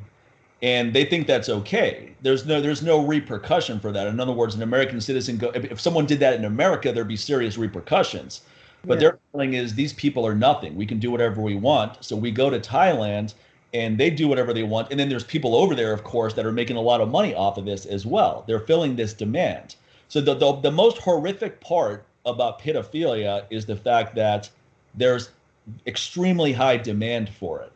and they think that's okay. There's no repercussion for that. In other words, an American citizen if someone did that in America, there'd be serious repercussions. But their feeling is these people are nothing. We can do whatever we want. So we go to Thailand and they do whatever they want. And then there's people over there, of course, that are making a lot of money off of this as well. They're filling this demand. So the most horrific part about pedophilia is the fact that there's extremely high demand for it.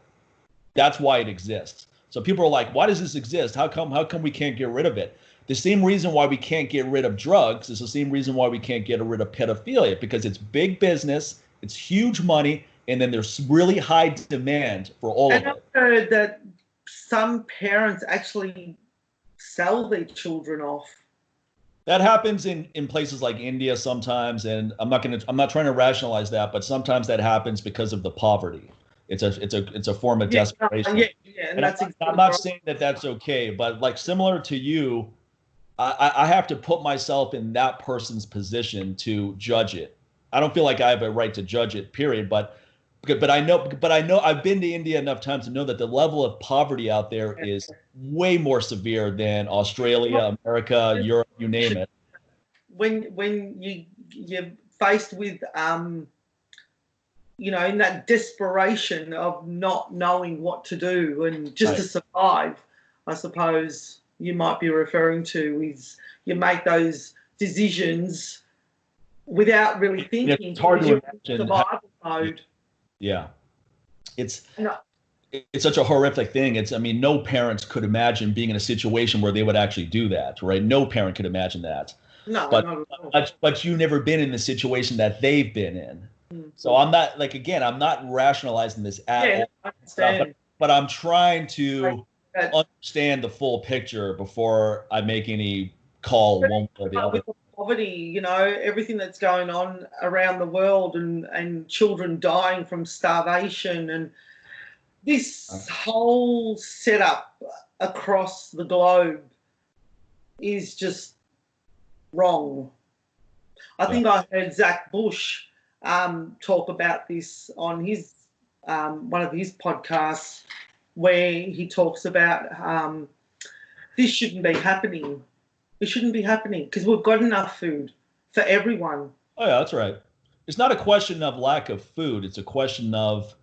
That's why it exists. So people are like, why does this exist? How come we can't get rid of it? The same reason why we can't get rid of drugs is the same reason why we can't get rid of pedophilia, because it's big business, it's huge money, and then there's really high demand for all of it. I've heard that some parents actually sell their children off. That happens in places like India sometimes, and I'm not trying to rationalize that, but sometimes that happens because of the poverty. It's a form of desperation. And I'm not saying that that's okay, but like similar to you, I have to put myself in that person's position to judge it. I don't feel like I have a right to judge it, period. But I know I've been to India enough times to know that the level of poverty out there is way more severe than Australia, America, Europe, you name it. When you're faced with in that desperation of not knowing what to do and just to survive, I suppose you might be referring to, is you make those decisions without really thinking. It's hard to imagine. Survival mode. Yeah. It's such a horrific thing. No parents could imagine being in a situation where they would actually do that, right? No parent could imagine that. No, not at all. But you've never been in the situation that they've been in. So I'm not I'm not rationalizing this at all. I understand. But I'm trying to understand the full picture before I make any call one way or the other. Poverty, everything that's going on around the world and children dying from starvation, and this whole setup across the globe is just wrong. I think I heard Zach Bush talk about this on his one of his podcasts, where he talks about this shouldn't be happening. It shouldn't be happening because we've got enough food for everyone. Oh yeah, that's right. It's not a question of lack of food. It's a question of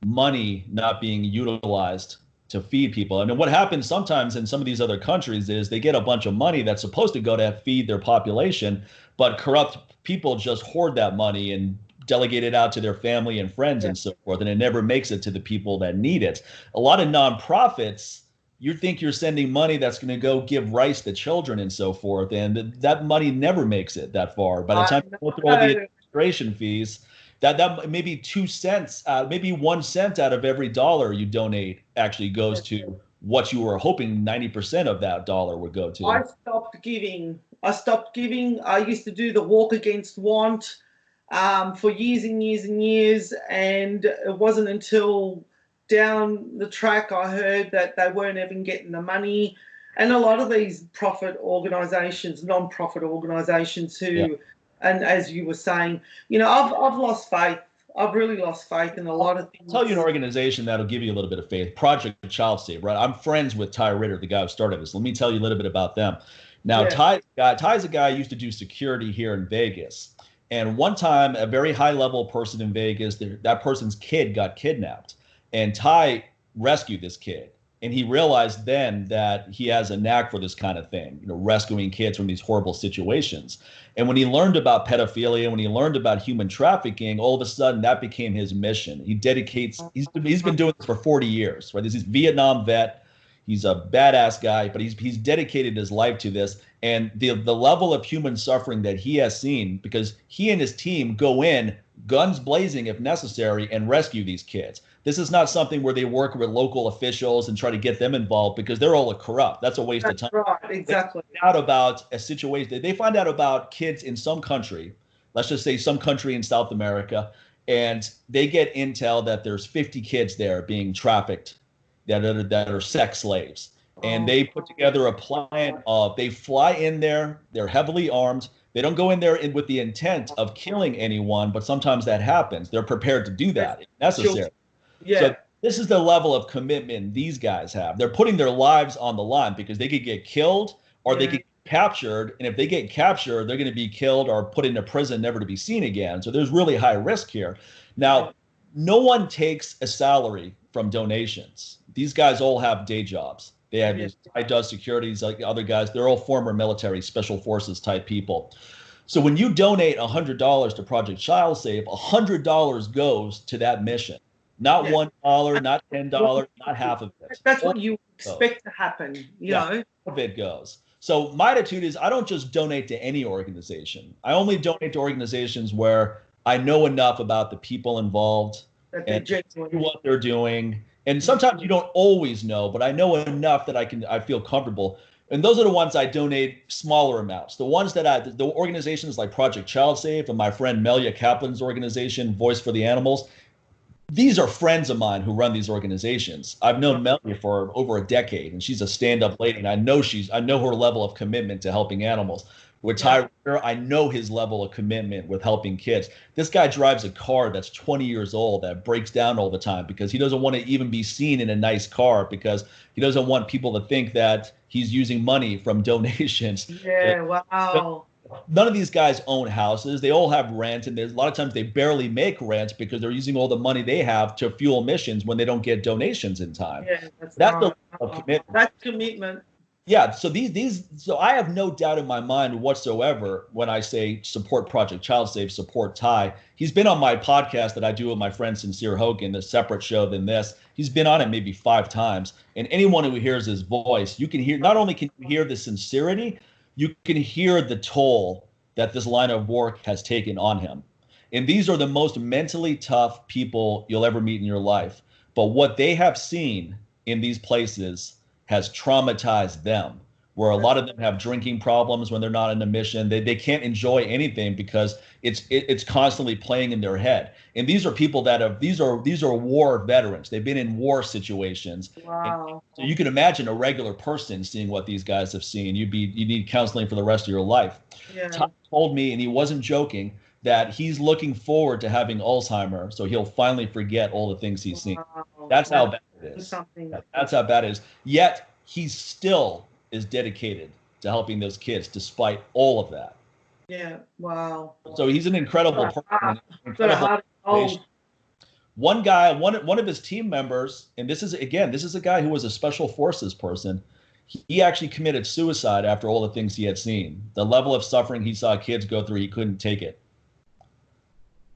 money not being utilized to feed people. And what happens sometimes in some of these other countries is they get a bunch of money that's supposed to go to feed their population, but corrupt people just hoard that money and delegate it out to their family and friends and so forth, and it never makes it to the people that need it. A lot of nonprofits, you think you're sending money that's going to go give rice to children and so forth, and that money never makes it that far. By the time you go through all the administration fees, that maybe 2 cents, maybe 1 cent out of every dollar you donate actually goes to what you were hoping 90% of that dollar would go to. I stopped giving. I used to do the walk against want for years and years and years, and it wasn't until down the track I heard that they weren't even getting the money. And a lot of these non-profit organisations who, and as you were saying, I've lost faith. I've really lost faith in a lot of things. I'll tell you an organization that'll give you a little bit of faith, Project Child Save, right? I'm friends with Ty Ritter, the guy who started this. Let me tell you a little bit about them. Now, Ty's a guy who used to do security here in Vegas. And one time, a very high-level person in Vegas, that person's kid got kidnapped, and Ty rescued this kid. And he realized then that he has a knack for this kind of thing, rescuing kids from these horrible situations. And when he learned about pedophilia, when he learned about human trafficking, all of a sudden that became his mission. He's been doing this for 40 years, right? This is Vietnam vet. He's a badass guy, but he's dedicated his life to this. And the level of human suffering that he has seen, because he and his team go in guns blazing if necessary and rescue these kids. This is not something where they work with local officials and try to get them involved, because they're all corrupt. That's a waste of time. Right, exactly. They find out about a situation. They find out about kids in some country, let's just say some country in South America, and they get intel that there's 50 kids there being trafficked that are sex slaves. And they put together a plan of, they fly in there, they're heavily armed. They don't go in there with the intent of killing anyone, but sometimes that happens. They're prepared to do that if necessary. Yeah. So this is the level of commitment these guys have. They're putting their lives on the line because they could get killed or they could get captured. And if they get captured, they're going to be killed or put into prison, never to be seen again. So there's really high risk here. Now, no one takes a salary from donations. These guys all have day jobs. They have Ty does securities like other guys. They're all former military special forces type people. So when you donate $100 to Project Child Save, $100 goes to that mission. Not $1, not $10, not half of it. That's what you expect to happen, you know. Half of it goes. So my attitude is I don't just donate to any organization. I only donate to organizations where I know enough about the people involved and what they're doing. And sometimes you don't always know, but I know enough that I feel comfortable. And those are the ones I donate smaller amounts. The ones that the organizations like Project Child Save and my friend Melia Kaplan's organization, Voice for the Animals, these are friends of mine who run these organizations. I've known Melia for over a decade, and she's a stand-up lady, and I know her level of commitment to helping animals. With Ty Ritter, I know his level of commitment with helping kids. This guy drives a car that's 20 years old that breaks down all the time because he doesn't want to even be seen in a nice car, because he doesn't want people to think that he's using money from donations. Yeah, wow. None of these guys own houses. They all have rent, and there's a lot of times they barely make rent because they're using all the money they have to fuel missions when they don't get donations in time. Yeah, that's the level of commitment. That's commitment. Yeah, so so I have no doubt in my mind whatsoever when I say support Project Child Save, support Ty. He's been on my podcast that I do with my friend Sincere Hogan, a separate show than this. He's been on it maybe 5 times. And anyone who hears his voice, you can hear, not only can you hear the sincerity, you can hear the toll that this line of work has taken on him. And these are the most mentally tough people you'll ever meet in your life. But what they have seen in these places has traumatized them, where a lot of them have drinking problems when they're not in a mission. They can't enjoy anything because it's constantly playing in their head. And these are people that these are war veterans. They've been in war situations. Wow. So you can imagine a regular person seeing what these guys have seen. You need counseling for the rest of your life. Yeah. Tom told me, and he wasn't joking, that he's looking forward to having Alzheimer's, so he'll finally forget all the things he's seen. That's how bad it is. That's how bad it is. Yet he still is dedicated to helping those kids despite all of that. Yeah. Wow. So he's an incredible person. One guy, one of his team members, and this is a guy who was a special forces person. He actually committed suicide after all the things he had seen. The level of suffering he saw kids go through, he couldn't take it.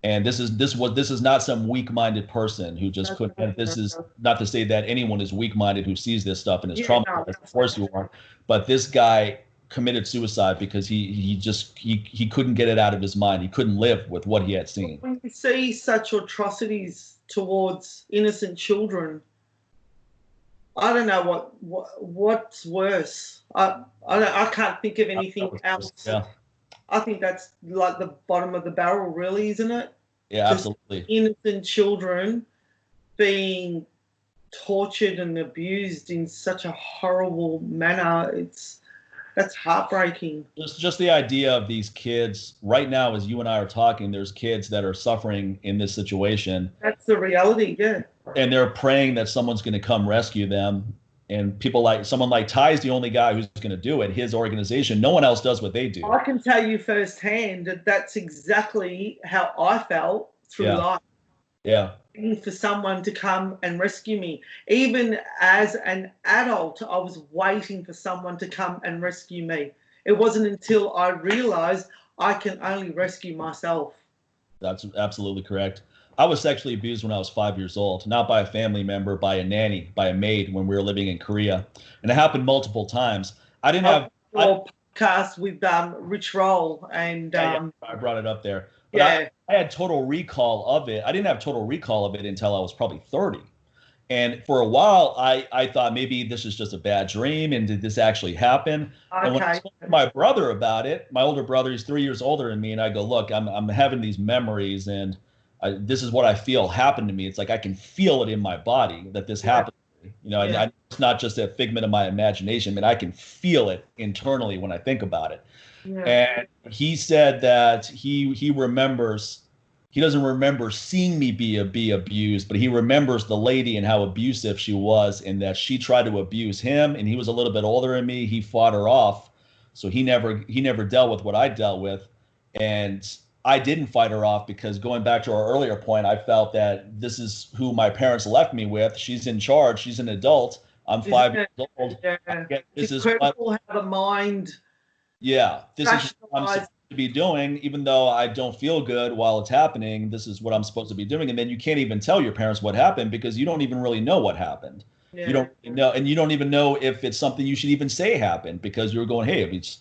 And this is not some weak-minded person who just couldn't. And this is not to say that anyone is weak-minded who sees this stuff and is traumatized. Of course you are. But this guy committed suicide because he couldn't get it out of his mind. He couldn't live with what he had seen. When you see such atrocities towards innocent children, I don't know what's worse. I can't think of anything else. Yeah. I think that's like the bottom of the barrel, really, isn't it? Yeah, absolutely. Just innocent children being tortured and abused in such a horrible manner. That's heartbreaking. Just the idea of these kids right now, as you and I are talking, there's kids that are suffering in this situation. That's the reality, yeah. And they're praying that someone's going to come rescue them. And people like someone like Ty's the only guy who's going to do it. His organization, no one else does what they do. I can tell you firsthand that that's exactly how I felt through Yeah. life. Yeah. For someone to come and rescue me. Even as an adult, I was waiting for someone to come and rescue me. It wasn't until I realized I can only rescue myself. That's absolutely correct. I was sexually abused when I was 5 years old, not by a family member, by a nanny, by a maid when we were living in Korea. And it happened multiple times. I didn't have a podcast with Rich Roll and I brought it up there. But yeah. I had total recall of it. I didn't have total recall of it until I was probably 30. And for a while, I thought maybe this is just a bad dream. And did this actually happen? Okay. And when I spoke to my brother about it, my older brother, he's 3 years older than me, and I go, look, I'm having these memories, and this is what I feel happened to me. It's like I can feel it in my body that this happened to me. You know, Yeah. it's not just a figment of my imagination. I mean, I can feel it internally when I think about it. Yeah. And he said that he remembers. He doesn't remember seeing me be abused, but he remembers the lady and how abusive she was, and that she tried to abuse him, and he was a little bit older than me. He fought her off, so he never dealt with what I dealt with, and I didn't fight her off because, going back to our earlier point, I felt that this is who my parents left me with. She's in charge. She's an adult. I'm 5 years old. Yeah. This it's is incredible how the mind. Yeah, this is what I'm supposed to be doing, even though I don't feel good while it's happening. This is what I'm supposed to be doing. And then you can't even tell your parents what happened because you don't even really know what happened. Yeah. You don't know, and you don't even know if it's something you should even say happened because you're going, hey, it's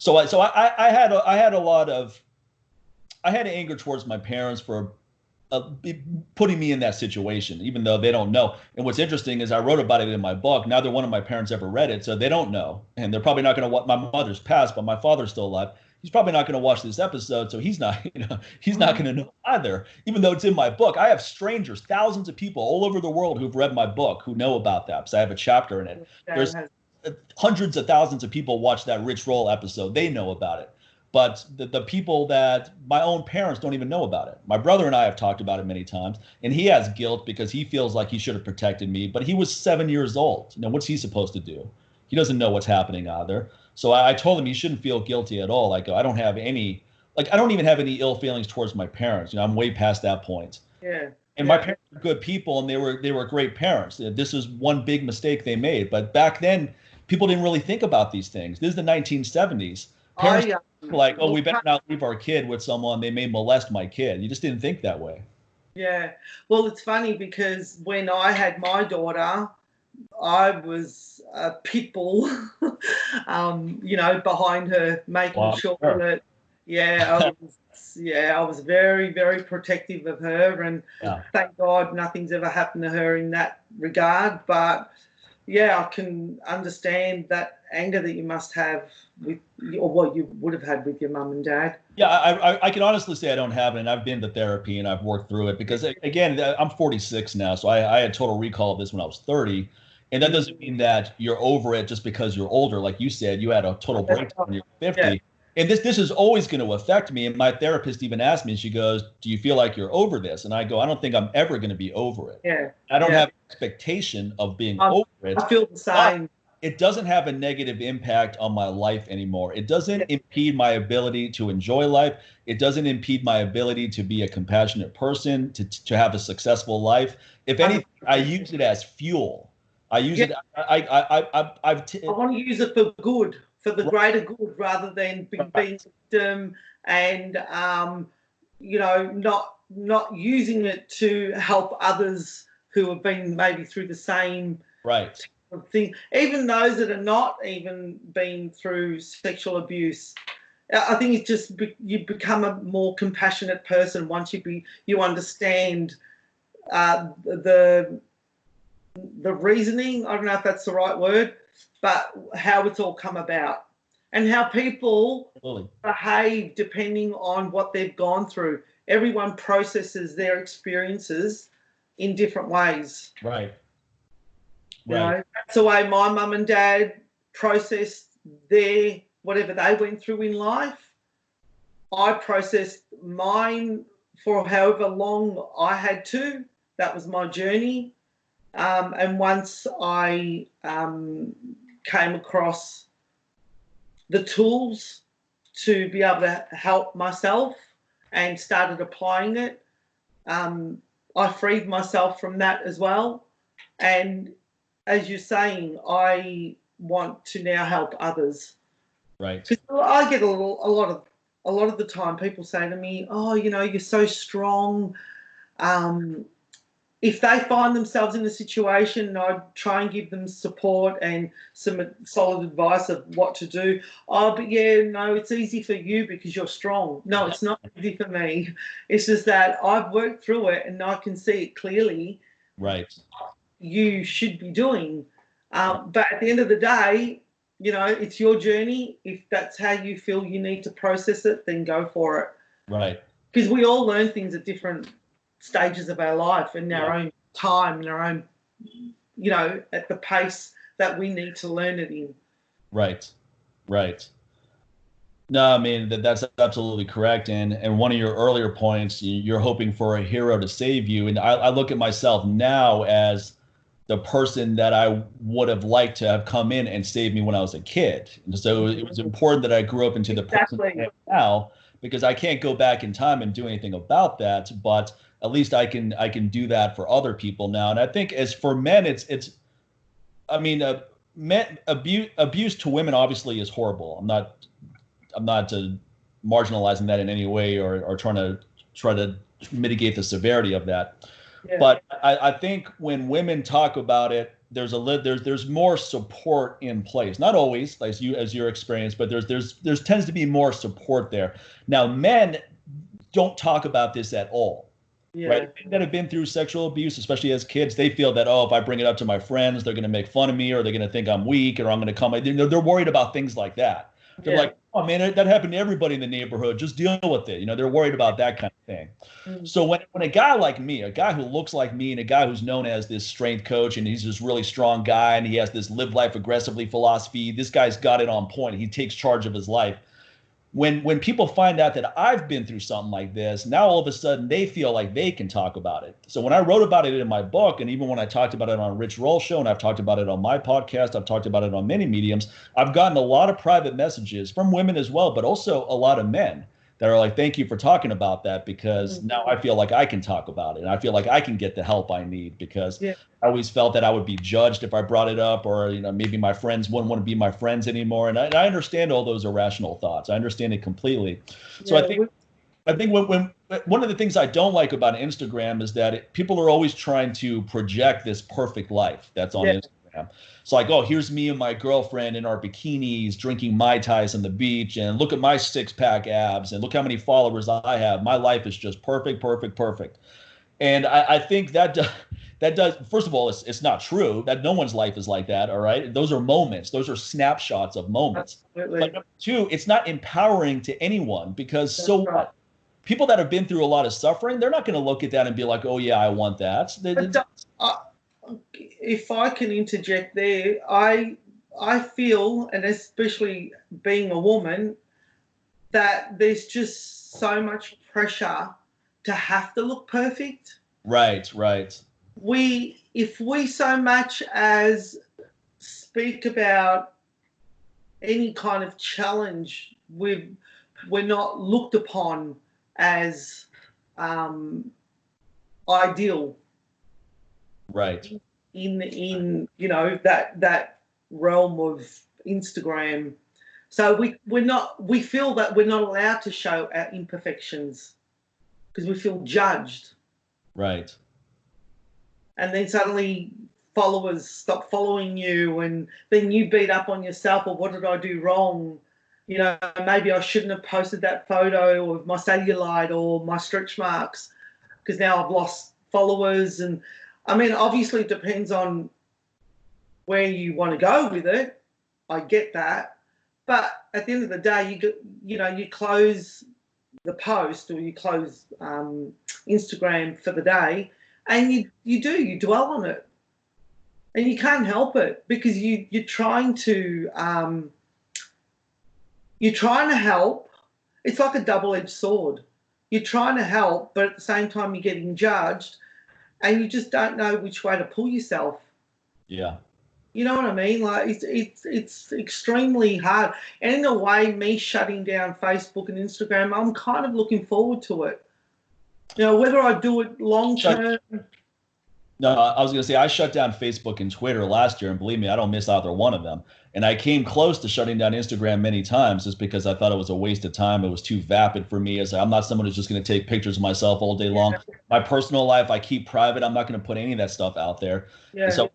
I had a lot of anger towards my parents for putting me in that situation, even though they don't know. And what's interesting is I wrote about it in my book. Neither one of my parents ever read it, so they don't know. And they're probably not going to watch. My mother's passed, but my father's still alive. He's probably not going to watch this episode, so he's not going to know either. Even though it's in my book, I have strangers, thousands of people all over the world who've read my book who know about that because I have a chapter in it. There's hundreds of thousands of people watch that Rich Roll episode. They know about it. But the people that my own parents don't even know about it. My brother and I have talked about it many times, and he has guilt because he feels like he should have protected me, but he was 7 years old. You know, what's he supposed to do? He doesn't know what's happening either. So I told him he shouldn't feel guilty at all. Like, I don't have any, I don't even have any ill feelings towards my parents. You know, I'm way past that point. Yeah. And my parents were good people, and they were great parents. This was one big mistake they made. But back then, people didn't really think about these things. This is the 1970s. Parents like, oh, we better not leave our kid with someone. They may molest my kid. You just didn't think that way. Yeah. Well, it's funny because when I had my daughter, I was a pit bull, you know, behind her, making sure that, I was very, very protective of her. And thank God nothing's ever happened to her in that regard. But yeah, I can understand that anger that you must have with, or what you would have had with your mum and dad. Yeah, I can honestly say I don't have it, and I've been to therapy and I've worked through it because, again, I'm 46 now, so I had total recall of this when I was 30, and that doesn't mean that you're over it just because you're older. Like you said, you had a total breakdown when you're 50. Yeah. And this is always going to affect me. And my therapist even asked me, and she goes, do you feel like you're over this? And I go, I don't think I'm ever going to be over it. Yeah. I don't have expectation of being over it. I feel the same. It doesn't have a negative impact on my life anymore. It doesn't impede my ability to enjoy life. It doesn't impede my ability to be a compassionate person, to have a successful life. If anything, I use it as fuel. I use it. I want to use it for good, for the greater good, rather than being a victim and you know, not using it to help others who have been maybe through the same thing. Even those that are not even been through sexual abuse. I think it's just you become a more compassionate person once you understand the reasoning. I don't know if that's the right word, but how it's all come about and how people behave depending on what they've gone through. Everyone processes their experiences in different ways. Right. You know, that's the way my mum and dad processed their whatever they went through in life. I processed mine for however long I had to. That was my journey. And once I came across the tools to be able to help myself and started applying it, I freed myself from that as well. And as you're saying, I want to now help others. Right. Because I get a lot of the time people say to me, "Oh, you're so strong." If they find themselves in a situation, I'd try and give them support and some solid advice of what to do. Oh, but yeah, no, it's easy for you because you're strong. No, it's not easy for me. It's just that I've worked through it and I can see it clearly. Right. You should be doing. But at the end of the day, it's your journey. If that's how you feel you need to process it, then go for it. Right. Because we all learn things at different stages of our life in our own time, in our own, at the pace that we need to learn it in. Right. Right. No, I mean that's absolutely correct. And one of your earlier points, you're hoping for a hero to save you. And I look at myself now as the person that I would have liked to have come in and saved me when I was a kid. And so it was important that I grew up into the person I am now, because I can't go back in time and do anything about that. But at least I can do that for other people now. And I think as for men, I mean, men abuse to women obviously is horrible. I'm not marginalizing that in any way or trying to mitigate the severity of that. Yeah. But I think when women talk about it, there's more support in place. Not always, as your experience, but there's tends to be more support there. Now, men don't talk about this at all. Yeah. Right? Men that have been through sexual abuse, especially as kids, they feel that, if I bring it up to my friends, they're going to make fun of me, or they're going to think I'm weak, or I'm going to come. They're worried about things like that. They're like, "Oh man, that happened to everybody in the neighborhood. Just deal with it." They're worried about that kind of thing. Mm-hmm. So when a guy like me, a guy who looks like me, and a guy who's known as this strength coach, and he's this really strong guy, and he has this live life aggressively philosophy, this guy's got it on point. He takes charge of his life. When people find out that I've been through something like this, now all of a sudden they feel like they can talk about it. So when I wrote about it in my book, and even when I talked about it on Rich Roll's show, and I've talked about it on my podcast, I've talked about it on many mediums, I've gotten a lot of private messages from women as well, but also a lot of men that are like, "Thank you for talking about that, because now I feel like I can talk about it. And I feel like I can get the help I need, because I always felt that I would be judged if I brought it up, or, maybe my friends wouldn't want to be my friends anymore." And I understand all those irrational thoughts. I understand it completely. So I think when one of the things I don't like about Instagram is that people are always trying to project this perfect life that's on Instagram. It's like, "Oh, here's me and my girlfriend in our bikinis drinking Mai Tais on the beach, and look at my six-pack abs, and look how many followers I have. My life is just perfect, perfect, perfect." And I think that does, first of all, it's not true. That no one's life is like that, all right? Those are moments. Those are snapshots of moments. Absolutely. But number two, it's not empowering to anyone, because what? People that have been through a lot of suffering, they're not going to look at that and be like, "Oh yeah, I want that." If I can interject there, I feel, and especially being a woman, that there's just so much pressure to have to look perfect. Right. If we so much as speak about any kind of challenge, we're not looked upon as ideal. Right. In that realm of Instagram. So we feel that we're not allowed to show our imperfections because we feel judged. Right. And then suddenly followers stop following you, and then you beat up on yourself, or what did I do wrong? Maybe I shouldn't have posted that photo of my cellulite or my stretch marks, because now I've lost followers. And I mean, obviously it depends on where you want to go with it. I get that. But at the end of the day, you close the post, or you close Instagram for the day, and you dwell on it. And you can't help it, because you're trying to help. It's like a double-edged sword. You're trying to help, but at the same time you're getting judged. and you just don't know which way to pull yourself. Yeah. You know what I mean? Like it's extremely hard. And in a way, me shutting down Facebook and Instagram, I'm kind of looking forward to it. You know, whether I do it long term. No, I was going to say I shut down Facebook and Twitter last year, and believe me, I don't miss either one of them. And I came close to shutting down Instagram many times just because I thought it was a waste of time. It was too vapid for me. I'm not someone who's just going to take pictures of myself all day long. My personal life, I keep private. I'm not going to put any of that stuff out there. Yeah. And so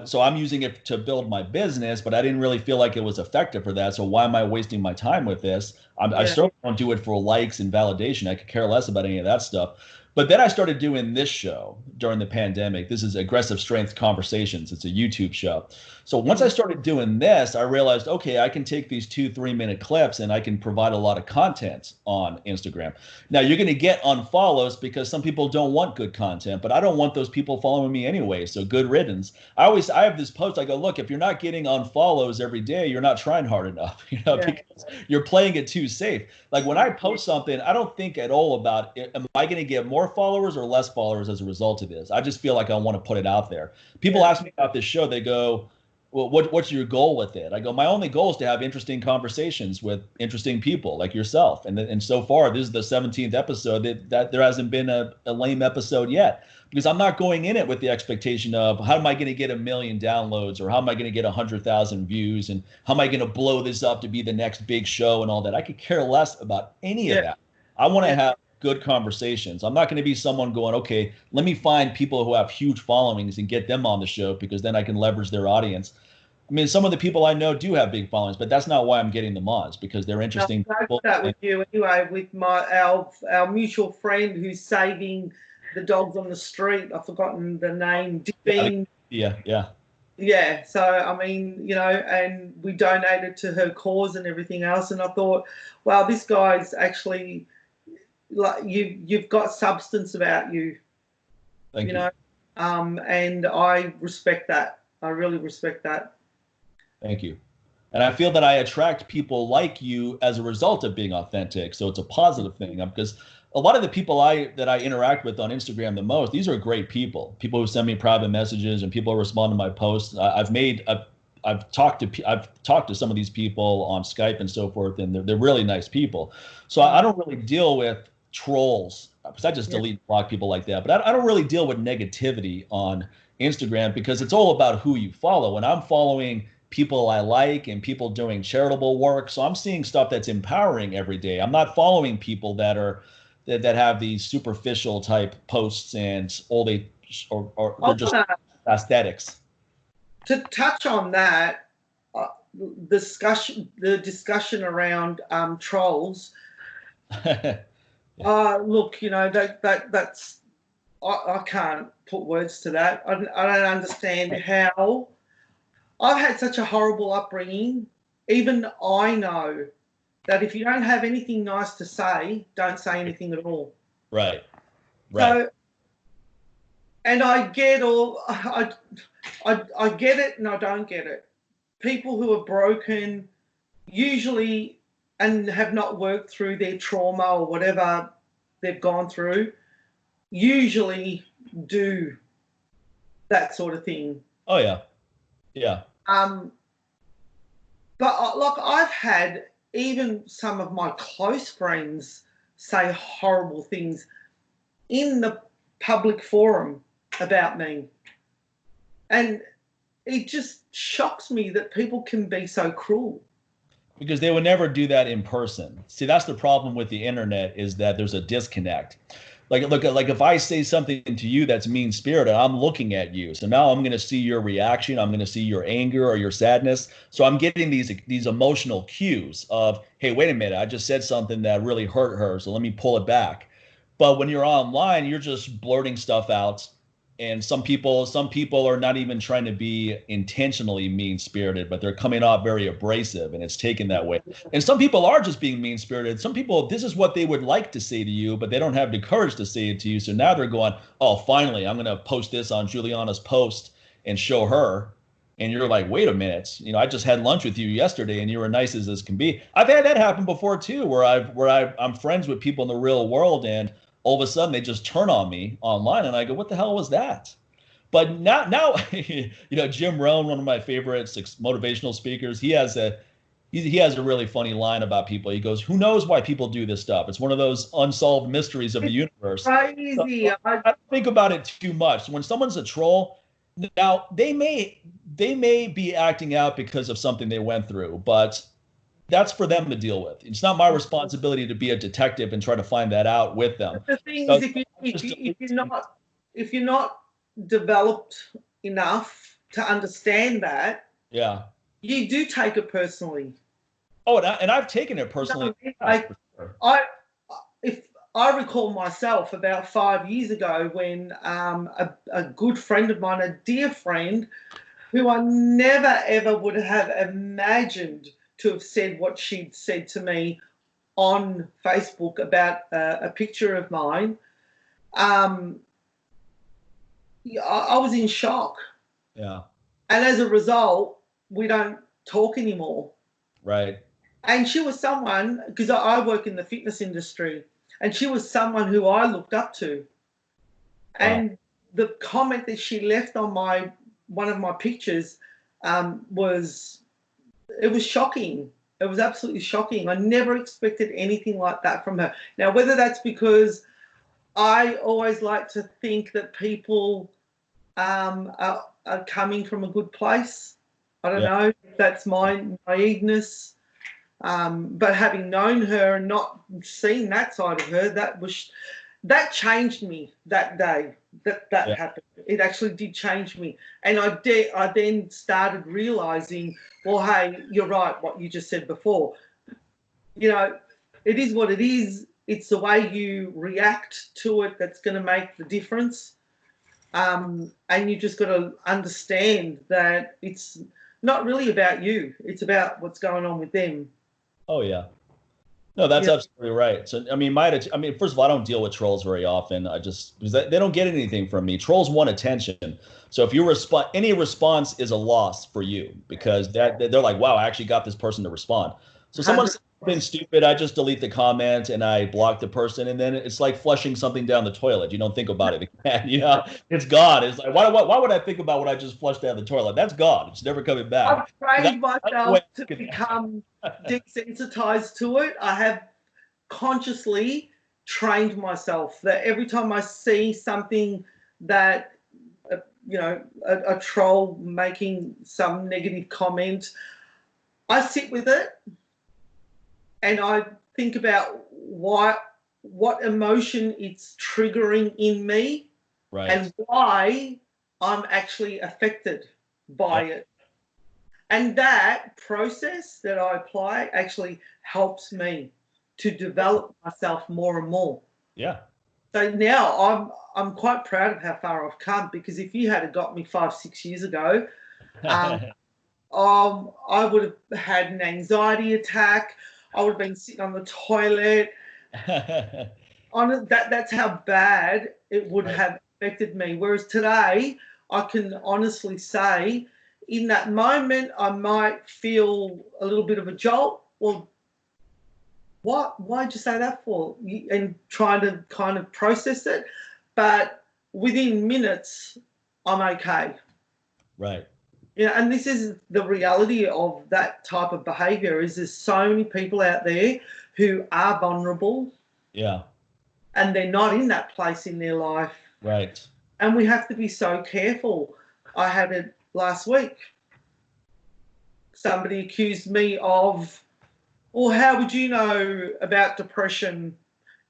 so I'm using it to build my business, but I didn't really feel like it was effective for that. So why am I wasting my time with this? I still don't do it for likes and validation. I could care less about any of that stuff. But then I started doing this show during the pandemic. This is Aggressive Strength Conversations. It's a YouTube show. So once I started doing this, I realized, okay, I can take these 2-3 minute clips and I can provide a lot of content on Instagram. Now you're going to get unfollows because some people don't want good content, but I don't want those people following me anyway. So good riddance. I have this post. I go, look, if you're not getting unfollows every day, you're not trying hard enough, because you're playing it too safe. Like when I post something, I don't think at all about am I going to get more followers or less followers as a result of this. I just feel like I want to put it out there. People ask me about this show. They go, well, what's your goal with it? I go, my only goal is to have interesting conversations with interesting people like yourself. And so far, this is the 17th episode that there hasn't been a lame episode yet, because I'm not going in it with the expectation of how am I going to get 1 million downloads or how am I going to get 100,000 views and how am I going to blow this up to be the next big show and all that. I could care less about any of that. I want to have good conversations. I'm not going to be someone going, okay, let me find people who have huge followings and get them on the show because then I can leverage their audience. I mean, some of the people I know do have big followings, but that's not why I'm getting them on. It's because they're interesting people. That with you anyway, with our mutual friend who's saving the dogs on the street. I've forgotten the name. Yeah. So I mean, and we donated to her cause and everything else. And I thought, wow, this guy's actually like you've got substance about you. Thank you. And I respect that. I really respect that. Thank you. And I feel that I attract people like you as a result of being authentic. So it's a positive thing because a lot of the people that I interact with on Instagram the most, these are great people who send me private messages and people who respond to my posts. I've talked to some of these people on Skype and so forth, and they're really nice people. So I don't really deal with trolls because I just delete and block people like that. But I don't really deal with negativity on Instagram because it's all about who you follow. And I'm following people I like and people doing charitable work. So I'm seeing stuff that's empowering every day. I'm not following people that have these superficial type posts and all they're just aesthetics. To touch on that, the discussion around trolls. Look, that's I can't put words to that. I don't understand how. I've had such a horrible upbringing. Even I know that if you don't have anything nice to say, don't say anything at all. Right. So, and I get I get it and I don't get it. People who are broken usually and have not worked through their trauma or whatever they've gone through usually do that sort of thing. Oh, yeah. Yeah. But look, I've had even some of my close friends say horrible things in the public forum about me. And it just shocks me that people can be so cruel. Because they would never do that in person. See, that's the problem with the internet is that there's a disconnect. Like if I say something to you that's mean-spirited, I'm looking at you. So now I'm going to see your reaction. I'm going to see your anger or your sadness. So I'm getting these emotional cues of, hey, wait a minute, I just said something that really hurt her. So let me pull it back. But when you're online, you're just blurting stuff out. And some people are not even trying to be intentionally mean-spirited, but they're coming off very abrasive, and it's taken that way. And some people are just being mean-spirited. Some people, this is what they would like to say to you, but they don't have the courage to say it to you. So now they're going, oh, finally, I'm going to post this on Giuliana's post and show her. And you're like, wait a minute, I just had lunch with you yesterday, and you were nice as can be. I've had that happen before too, where I'm friends with people in the real world, and all of a sudden they just turn on me online, and I go, what the hell was that? But now, Jim Rohn, one of my favorite motivational speakers, he has a really funny line about people. He goes, who knows why people do this stuff? It's one of those unsolved mysteries of the universe. Crazy. So I don't think about it too much. When someone's a troll, now they may be acting out because of something they went through, but that's for them to deal with. It's not my responsibility to be a detective and try to find that out with them. The thing is, if you're not developed enough to understand that, yeah, you do take it personally. Oh, and I've taken it personally. If I recall myself about 5 years ago when a good friend of mine, a dear friend, who I never ever would have imagined to have said what she'd said to me on Facebook about a picture of mine, I was in shock. Yeah. And as a result, we don't talk anymore. Right. And she was someone, because I work in the fitness industry, and she was someone who I looked up to. And the comment that she left on one of my pictures was shocking. It was absolutely shocking. I never expected anything like that from her. Now, whether that's because I always like to think that people are coming from a good place. I don't know if that's my naiveness. But having known her and not seen that side of her, that changed me that day. That happened. It actually did change me, and I then started realizing, well, hey, you're right. What you just said before, it is what it is. It's the way you react to it that's going to make the difference. And you just got to understand that it's not really about you. It's about what's going on with them. Oh, yeah. No, that's absolutely right. So, I mean, first of all, I don't deal with trolls very often. Because they don't get anything from me. Trolls want attention. So if you respond, any response is a loss for you, because they're like, wow, I actually got this person to respond. So someone says something stupid, I just delete the comment and I block the person, and then it's like flushing something down the toilet. You don't think about it again. It's gone. It's like, why would I think about what I just flushed down the toilet? That's gone. It's never coming back. I've trained myself to become desensitized to it. I have consciously trained myself that every time I see something that a troll making some negative comment, I sit with it and I think about what emotion it's triggering in me, and why I'm actually affected by it. And that process that I apply actually helps me to develop myself more and more. Yeah. So now I'm quite proud of how far I've come, because if you had got me 5-6 years ago, I would have had an anxiety attack. I would have been sitting on the toilet. That's how bad it would have affected me. Whereas today, I can honestly say, in that moment, I might feel a little bit of a jolt. Well, why'd you say that for? And trying to kind of process it. But within minutes, I'm okay. Right. And this is the reality of that type of behavior, is there's so many people out there who are vulnerable. Yeah. And they're not in that place in their life. Right. And we have to be so careful. I had it last week. Somebody accused me of, well, how would you know about depression?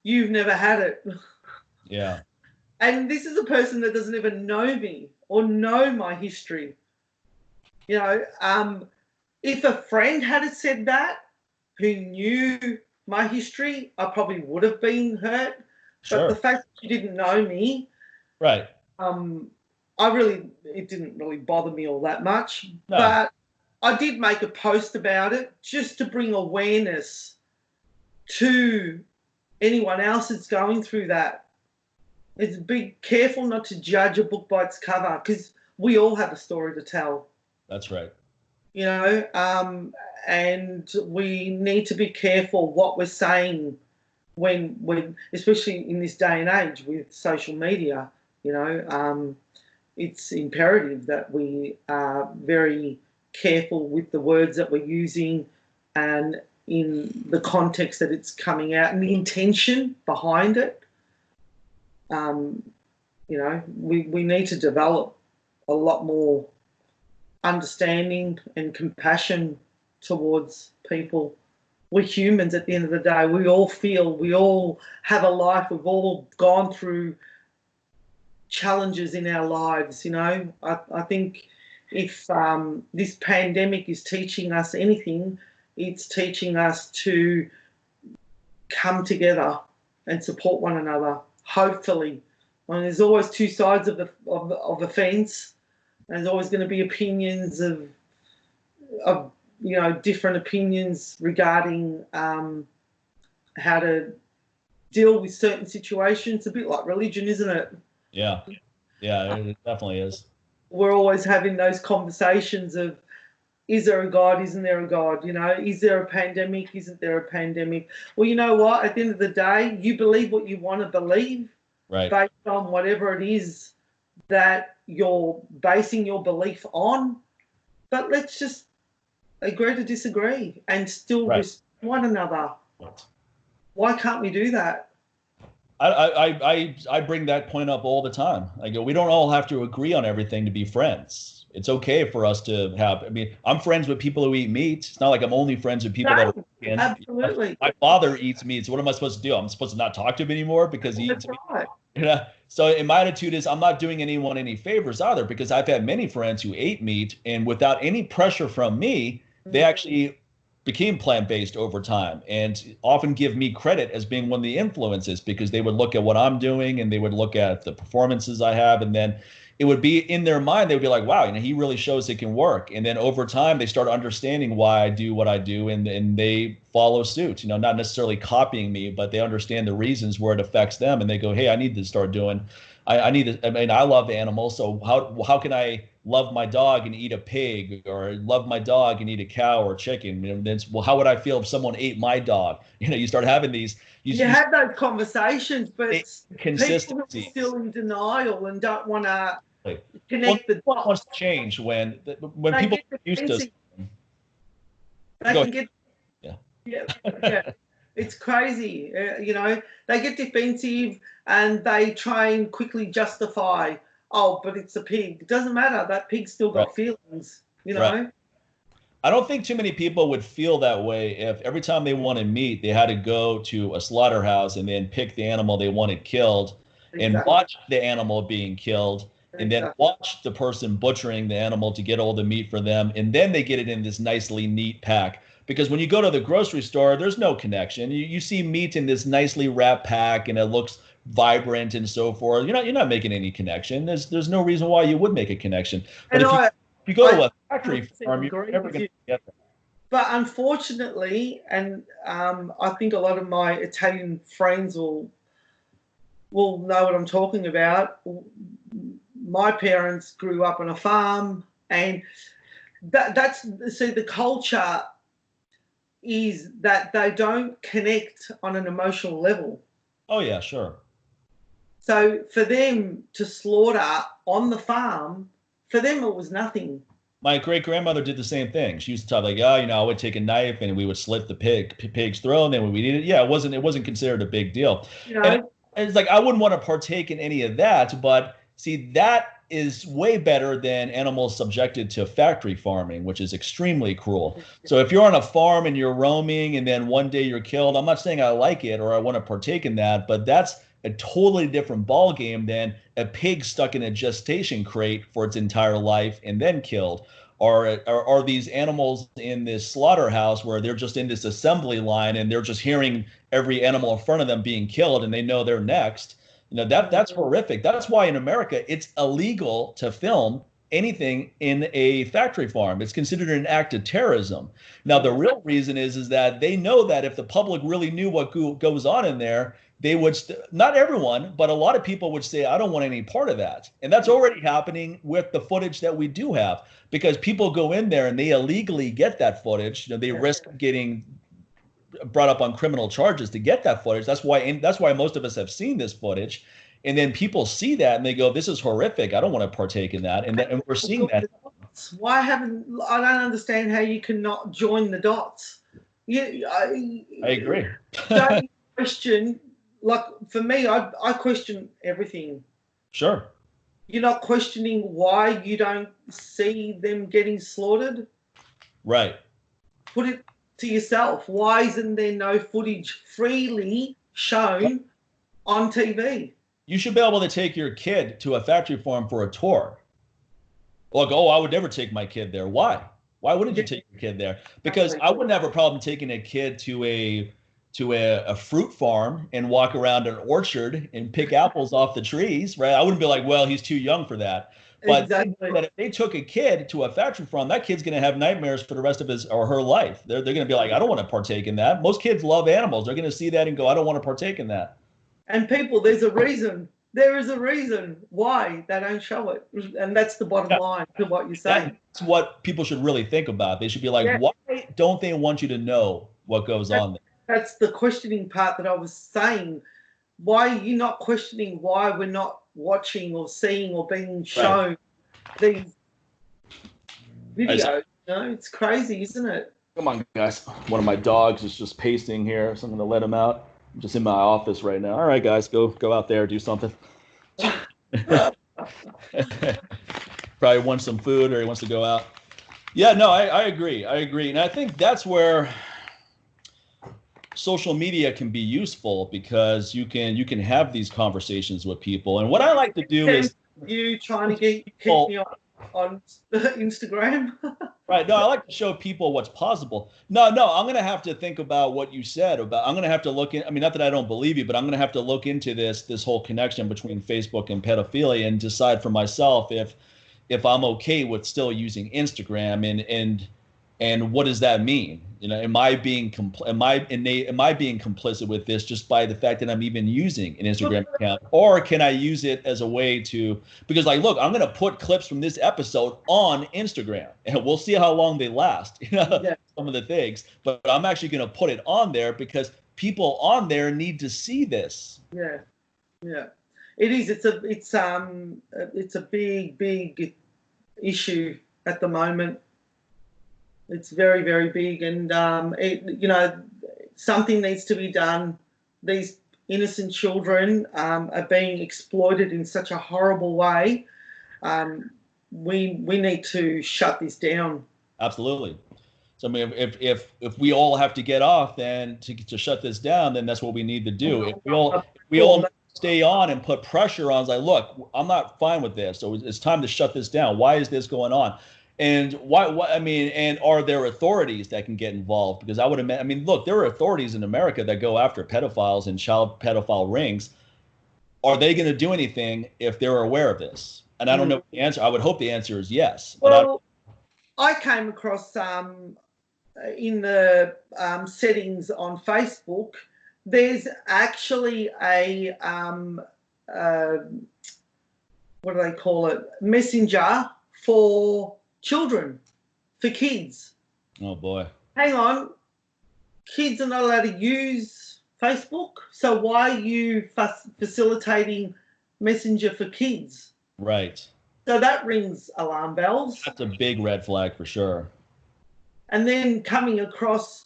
You've never had it. Yeah. And this is a person that doesn't even know me or know my history. If a friend had said that, who knew my history, I probably would have been hurt. Sure. But the fact that you didn't know me, right. It didn't really bother me all that much. No. But I did make a post about it just to bring awareness to anyone else that's going through that. Be careful not to judge a book by its cover, because we all have a story to tell. That's right. And we need to be careful what we're saying when especially in this day and age with social media, it's imperative that we are very careful with the words that we're using and in the context that it's coming out and the intention behind it. We need to develop a lot more understanding and compassion towards people. We're humans at the end of the day. We all feel, we all have a life, we've all gone through challenges in our lives. I think if this pandemic is teaching us anything, it's teaching us to come together and support one another, hopefully. There's always two sides of the fence. There's always going to be opinions of different opinions regarding how to deal with certain situations. A bit like religion, isn't it? Yeah, it definitely is. We're always having those conversations of, is there a God? Isn't there a God? Is there a pandemic? Isn't there a pandemic? Well, you know what? At the end of the day, you believe what you want to believe, right? Based on whatever it is that you're basing your belief on. But let's just agree to disagree and still respect one another. Right. Why can't we do that? I bring that point up all the time. I go, we don't all have to agree on everything to be friends. It's okay for us to have. I'm friends with people who eat meat. It's not like I'm only friends with people that are vegan. Absolutely. My father eats meat. So what am I supposed to do? I'm supposed to not talk to him anymore because he eats meat. Right. So my attitude is I'm not doing anyone any favors either, because I've had many friends who ate meat, and without any pressure from me, they actually became plant-based over time, and often give me credit as being one of the influences, because they would look at what I'm doing and they would look at the performances I have, and then it would be in their mind, they would be like, wow, he really shows it can work. And then over time, they start understanding why I do what I do, and they follow suit, not necessarily copying me, but they understand the reasons where it affects them. And they go, hey, I need to start doing, I love animals. So how can I love my dog and eat a pig, or love my dog and eat a cow or chicken? Well, how would I feel if someone ate my dog? You start having these. You have those conversations, but people are still in denial and don't want to connect the dots. Wants to change when people are used to. They can get. Yeah. It's crazy. They get defensive and they try and quickly justify, oh, but it's a pig. It doesn't matter. That pig's still got feelings, Right. I don't think too many people would feel that way if every time they wanted meat, they had to go to a slaughterhouse and then pick the animal they wanted killed and watch the animal being killed and then watch the person butchering the animal to get all the meat for them. And then they get it in this nicely neat pack. Because when you go to the grocery store, there's no connection. You see meat in this nicely wrapped pack and it looks vibrant and so forth. You're not making any connection. There's no reason why you would make a connection. But if you go to a factory farm, you're never going to get that. But unfortunately, and I think a lot of my Italian friends will know what I'm talking about. My parents grew up on a farm, and that's the culture is that they don't connect on an emotional level. Oh, yeah, sure. So for them to slaughter on the farm, for them it was nothing. My great-grandmother did the same thing. She used to talk like, I would take a knife and we would slit the pig's throat, and then when we eat it, it wasn't considered a big deal. And it's like I wouldn't want to partake in any of that, but see, that is way better than animals subjected to factory farming, which is extremely cruel. So if you're on a farm and you're roaming and then one day you're killed, I'm not saying I like it or I want to partake in that, but that's a totally different ball game than a pig stuck in a gestation crate for its entire life and then killed. Or these animals in this slaughterhouse where they're just in this assembly line and they're just hearing every animal in front of them being killed and they know they're next. That's horrific. That's why in America it's illegal to film anything in a factory farm. It's considered an act of terrorism. Now, the real reason is that they know that if the public really knew what goes on in there, they would, not everyone, but a lot of people would say, I don't want any part of that. And that's already happening with the footage that we do have, because people go in there and they illegally get that footage. They risk getting brought up on criminal charges to get that footage. That's why most of us have seen this footage. And then people see that and they go, "This is horrific. I don't want to partake in that." And we're seeing that. Why haven't I don't understand how you cannot join the dots. I agree. Don't question, like for me, I question everything. Sure. You're not questioning why you don't see them getting slaughtered. Right. Put it to yourself. Why isn't there no footage freely shown on TV? You should be able to take your kid to a factory farm for a tour. Like, oh, I would never take my kid there. Why? Why wouldn't you take your kid there? Because I wouldn't have a problem taking a kid to a fruit farm and walk around an orchard and pick apples off the trees, right? I wouldn't be like, well, he's too young for that. But exactly. If they took a kid to a factory farm, that kid's going to have nightmares for the rest of his or her life. They're going to be like, I don't want to partake in that. Most kids love animals. They're going to see that and go, I don't want to partake in that. And people, there's a reason. There is a reason why they don't show it. And that's the bottom line to what you're saying. That's what people should really think about. They should be like, why don't they want you to know what goes on there? That's the questioning part that I was saying. Why are you not questioning why we're not watching or seeing or being shown these videos? It's crazy, isn't it? Come on, guys. One of my dogs is just pasting here, so I'm going to let him out. I'm just in my office right now. All right, guys, go out there, do something. Probably wants some food or he wants to go out. Yeah, no, I agree. And I think that's where social media can be useful because you can have these conversations with people. And what I like to do is you trying to keep me on Instagram. Right. No, I like to show people what's possible. No, I'm going to have to think about what you said about, I'm going to have to look in, I mean, not that I don't believe you, but I'm going to have to look into this whole connection between Facebook and pedophilia and decide for myself if I'm okay with still using Instagram and what does that mean? You know, am I being complicit with this just by the fact that I'm even using an Instagram account, or can I use it as a way to, because like, look, I'm going to put clips from this episode on Instagram and we'll see how long they last, you know, some of the things, but I'm actually going to put it on there because people on there need to see this. Yeah. It is. It's a big issue at the moment. It's very, very big, and something needs to be done. These innocent children are being exploited in such a horrible way. We need to shut this down. Absolutely. So I mean, if we all have to get off, then to shut this down, then that's what we need to do. If we all stay on and put pressure on, it's like, look, I'm not fine with this, so it's time to shut this down. Why is this going on? And and are there authorities that can get involved? Because I would imagine, I mean, look, there are authorities in America that go after pedophiles and child pedophile rings. Are they going to do anything if they're aware of this? And I don't know the answer. I would hope the answer is yes. Well, I came across in the settings on Facebook, there's actually a what do they call it? Messenger for children, for kids. Oh boy. Hang on. Kids are not allowed to use Facebook, so why are you facilitating Messenger for kids? Right. So that rings alarm bells. That's a big red flag for sure. And then coming across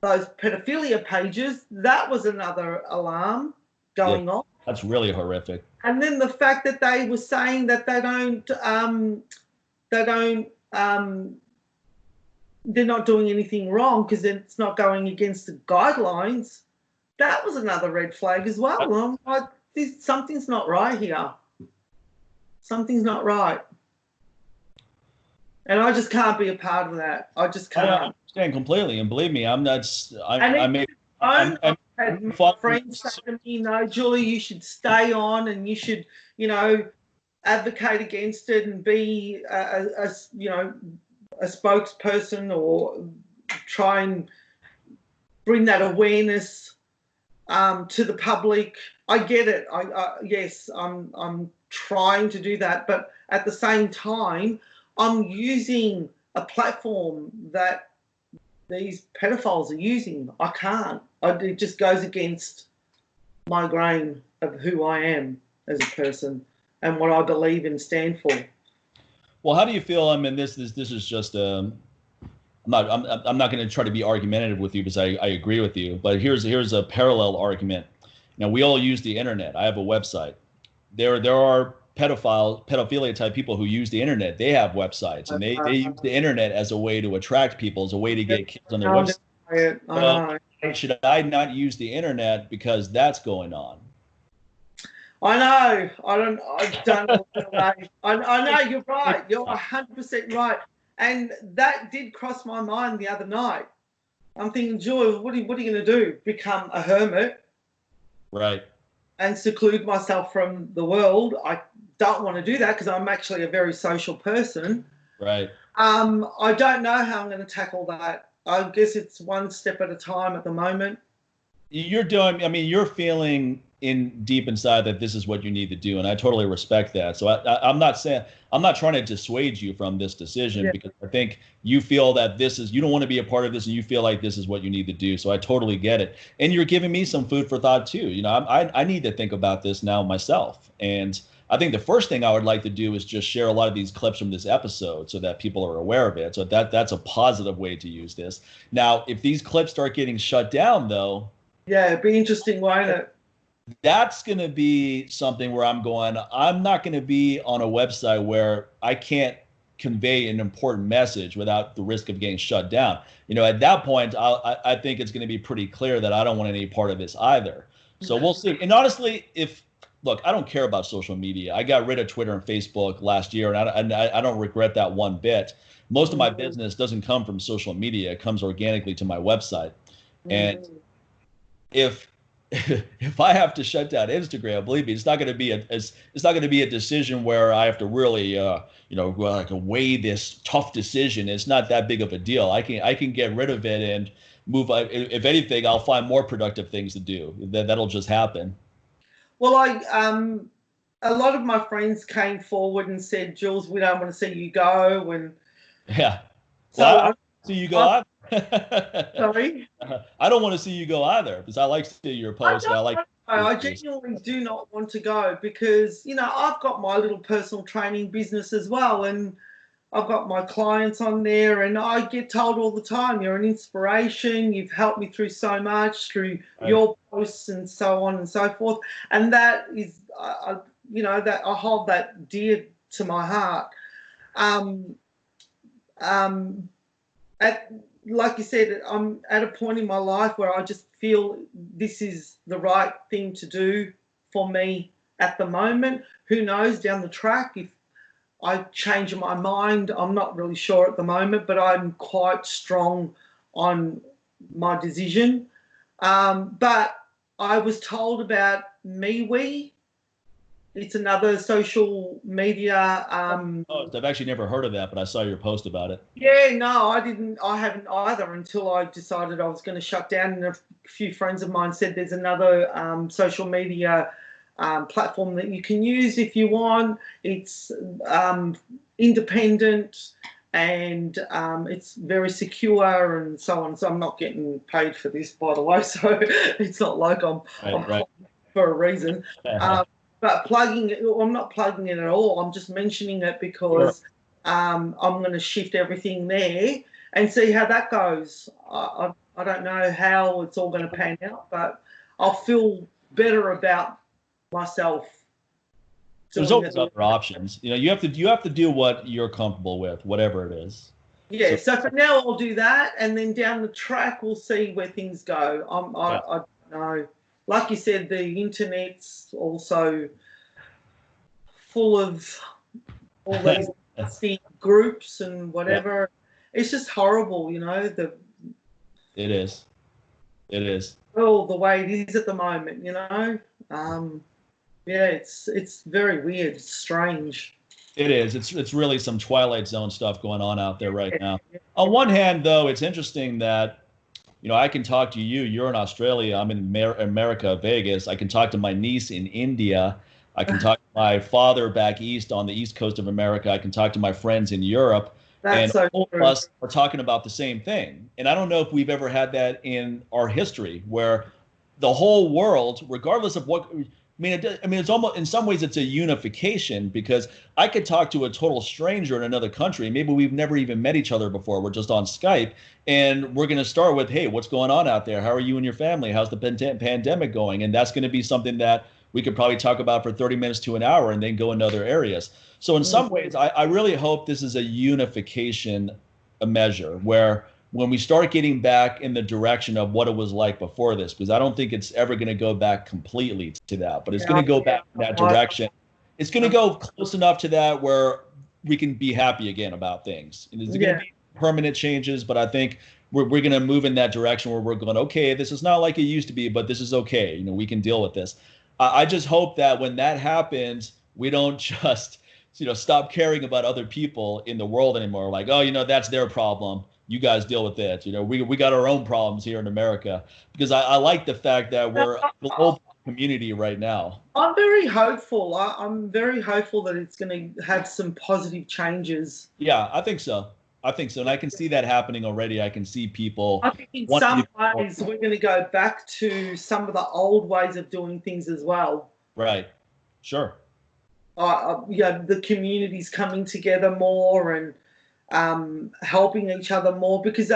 those pedophilia pages, that was another alarm going on. That's really horrific. And then the fact that they were saying that they're not doing anything wrong because it's not going against the guidelines. That was another red flag as well. I'm like, something's not right here. Something's not right. And I just can't be a part of that. I just can't. I understand completely. And believe me, I'm not. I've had friends say to me, no, Julie, you should stay on and you should, advocate against it and be a spokesperson or try and bring that awareness to the public. I get it. Yes, I'm trying to do that, but at the same time, I'm using a platform that these pedophiles are using. I can't. It just goes against my grain of who I am as a person and what I believe and stand for. Well, how do you feel? I mean, this is just I'm not going to try to be argumentative with you because I agree with you. But here's a parallel argument. Now, we all use the internet. I have a website. There are pedophilia type people who use the internet. They have websites, and they use the internet as a way to attract people, as a way to get kids on their website. Well, should I not use the internet because that's going on? I know. I don't know. I know you're right. You're 100% right. And that did cross my mind the other night. I'm thinking, Joy, what are you going to do? Become a hermit? Right. And seclude myself from the world? I don't want to do that because I'm actually a very social person. Right. I don't know how I'm going to tackle that. I guess it's one step at a time at the moment. You're feeling deep inside that this is what you need to do, and I totally respect that. So I'm not trying to dissuade you from this decision, because I think you feel that you don't want to be a part of this, and you feel like this is what you need to do. So I totally get it, and you're giving me some food for thought too. You know, I need to think about this now myself, and I think the first thing I would like to do is just share a lot of these clips from this episode so that people are aware of it. So that's a positive way to use this. Now, if these clips start getting shut down, though. Yeah, it'd be interesting, won't it? That's going to be something where I'm not going to be on a website where I can't convey an important message without the risk of getting shut down. You know, at that point, I think it's going to be pretty clear that I don't want any part of this either. So we'll see. And honestly, look, I don't care about social media. I got rid of Twitter and Facebook last year, and I don't regret that one bit. Most of my business doesn't come from social media. It comes organically to my website. And if I have to shut down Instagram, believe me, it's not going to be a decision where I have to really, weigh this tough decision. It's not that big of a deal. I can get rid of it and move. If anything, I'll find more productive things to do. That'll just happen. Well, a lot of my friends came forward and said, Jules, we don't want to see you go. And yeah, well, I don't see you go either. Sorry? I don't want to see you go either, because I like to see your post. I genuinely do not want to go because, I've got my little personal training business as well, and I've got my clients on there, and I get told all the time, you're an inspiration, you've helped me through so much, through your posts and so on and so forth. And that is, that I hold that dear to my heart. Like you said, I'm at a point in my life where I just feel this is the right thing to do for me at the moment. Who knows down the track if I change my mind? I'm not really sure at the moment, but I'm quite strong on my decision. But I was told about MeWe. It's another social media. I've actually never heard of that, but I saw your post about it. Yeah, no, I haven't either until I decided I was going to shut down. And a few friends of mine said there's another social media platform that you can use if you want. It's independent and it's very secure and so on. So I'm not getting paid for this, by the way. So it's not like I'm for a reason. But I'm not plugging it at all. I'm just mentioning it because I'm going to shift everything there and see how that goes. I don't know how it's all going to pan out, but I'll feel better about myself. There's always other options. You have to do what you're comfortable with, whatever it is. Yeah. So for now, I'll do that, and then down the track, we'll see where things go. I don't know. Like you said, the internet's also full of all these nasty groups and whatever. Yeah. It's just horrible, It is. It is. Well, the way it is at the moment, it's very weird. It's strange. It is. It's really some Twilight Zone stuff going on out there right now. On one hand, though, it's interesting that I can talk to you. You're in Australia. I'm in America, Vegas. I can talk to my niece in India. I can talk to my father back east on the east coast of America. I can talk to my friends in Europe. That's And so all of true. us are talking about the same thing. And I don't know if we've ever had that in our history where the whole world, regardless of what, it's almost, in some ways, it's a unification because I could talk to a total stranger in another country. Maybe we've never even met each other before. We're just on Skype. And we're going to start with, hey, what's going on out there? How are you and your family? How's the pandemic going? And that's going to be something that we could probably talk about for 30 minutes to an hour and then go into other areas. So in some ways, I really hope this is a unification a measure where when we start getting back in the direction of what it was like before this, because I don't think it's ever going to go back completely to that, but it's going to go back in that direction. It's going to go close enough to that where we can be happy again about things. And there's going to be permanent changes, but I think we're going to move in that direction where we're going, okay, this is not like it used to be, but this is okay. You know, we can deal with this. I just hope that when that happens, we don't just, stop caring about other people in the world anymore. Like, oh, that's their problem. You guys deal with it. We got our own problems here in America, because I like the fact that we're a global community right now. I'm very hopeful. I'm very hopeful that it's going to have some positive changes. Yeah, I think so. And I can see that happening already. I can see people. I think in some ways we're going to go back to some of the old ways of doing things as well. Right. Sure. The communities coming together more and helping each other more, because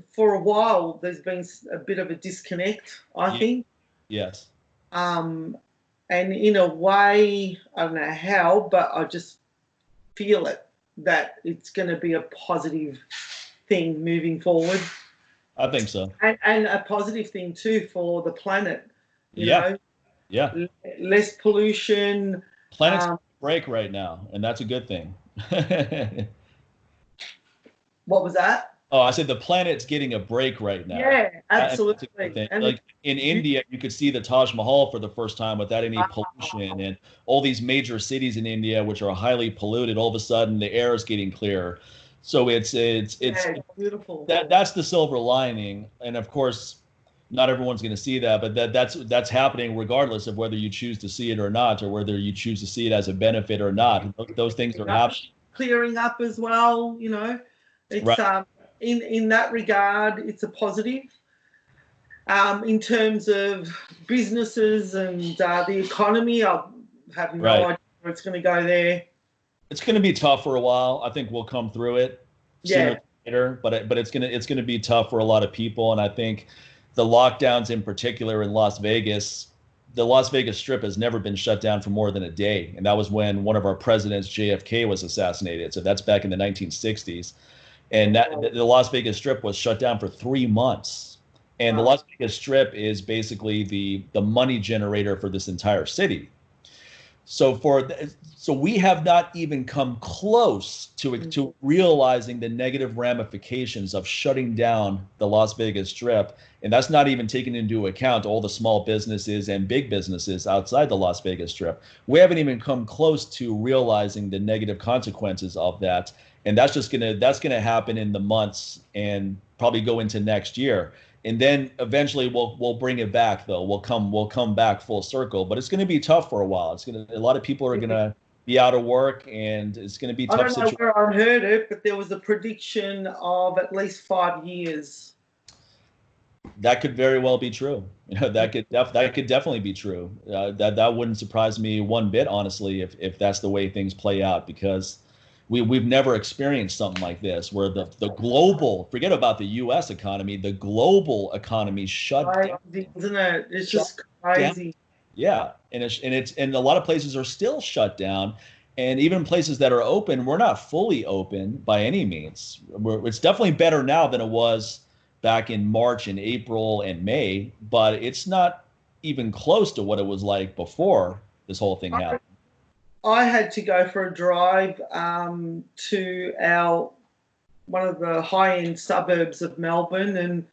for a while there's been a bit of a disconnect, I think. Yes. And in a way, I don't know how, but I just feel it, that it's going to be a positive thing moving forward. I think so. And a positive thing too for the planet. You know? Yeah. Less pollution. Planet's on break right now, and that's a good thing. What was that? Oh, I said the planet's getting a break right now. Yeah, absolutely. And like in India, you could see the Taj Mahal for the first time without any pollution, and all these major cities in India, which are highly polluted, all of a sudden the air is getting clearer. So it's beautiful. That's the silver lining, and of course, not everyone's going to see that, but that's happening regardless of whether you choose to see it or not, or whether you choose to see it as a benefit or not. Those things are happening. Clearing up as well, It's right. In that regard, it's a positive. In terms of businesses and the economy, I have no idea where it's going to go there. It's going to be tough for a while. I think we'll come through it sooner or later, but it's going to be tough for a lot of people. And I think the lockdowns in particular in Las Vegas, the Las Vegas Strip has never been shut down for more than a day. And that was when one of our presidents, JFK, was assassinated. So that's back in the 1960s. And the Las Vegas Strip was shut down for 3 months. And the Las Vegas Strip is basically the money generator for this entire city. So we have not even come close to realizing the negative ramifications of shutting down the Las Vegas Strip. And that's not even taking into account all the small businesses and big businesses outside the Las Vegas Strip. We haven't even come close to realizing the negative consequences of that. And that's gonna happen in the months and probably go into next year. And then eventually we'll bring it back, though. We'll come back full circle, but it's going to be tough for a while. A lot of people are going to be out of work, and it's going to be tough. I don't know where I heard it, but there was a prediction of at least 5 years. That could very well be true. That could definitely be true. That wouldn't surprise me one bit, honestly, if that's the way things play out, because we've never experienced something like this, where the global, forget about the U.S. economy, the global economy shut down. Isn't it? It's just crazy. Yeah, and a lot of places are still shut down, and even places that are open, we're not fully open by any means. It's definitely better now than it was back in March and April and May, but it's not even close to what it was like before this whole thing happened. I had to go for a drive to one of the high-end suburbs of Melbourne, and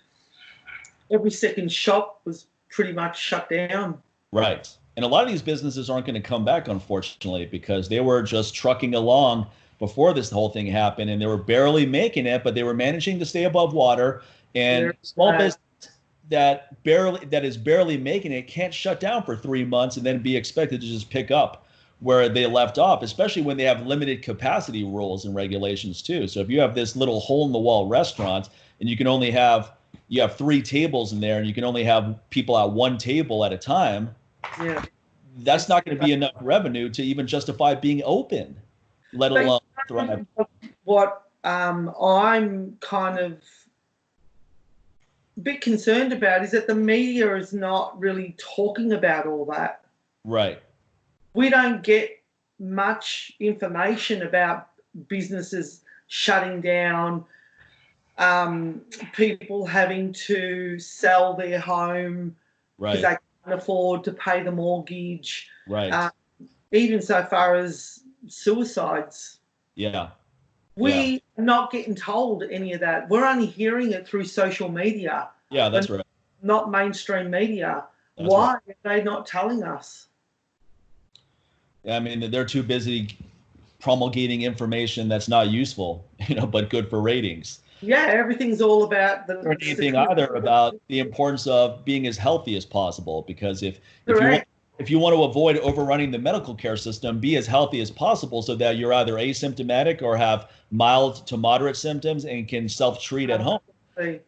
every second shop was pretty much shut down. Right. And a lot of these businesses aren't going to come back, unfortunately, because they were just trucking along before this whole thing happened, and they were barely making it, but they were managing to stay above water. And small business that is barely making it can't shut down for 3 months and then be expected to just pick up where they left off, especially when they have limited capacity rules and regulations too. So if you have this little hole in the wall restaurant and you have 3 tables in there and you can only have people at one table at a time, Yeah. that's not going to be enough revenue to even justify being open, let alone thrive. What I'm kind of a bit concerned about is that the media is not really talking about all that. Right. We don't get much information about businesses shutting down, people having to sell their home because they can't afford to pay the mortgage. Right. Even so far as suicides. Yeah. We are not getting told any of that. We're only hearing it through social media. Yeah, that's right. Not mainstream media. That's Why right. are they not telling us? I mean, they're too busy promulgating information that's not useful, but good for ratings. Yeah, everything's all about Or anything either about the importance of being as healthy as possible, because if you want to avoid overrunning the medical care system, be as healthy as possible so that you're either asymptomatic or have mild to moderate symptoms and can self-treat at home.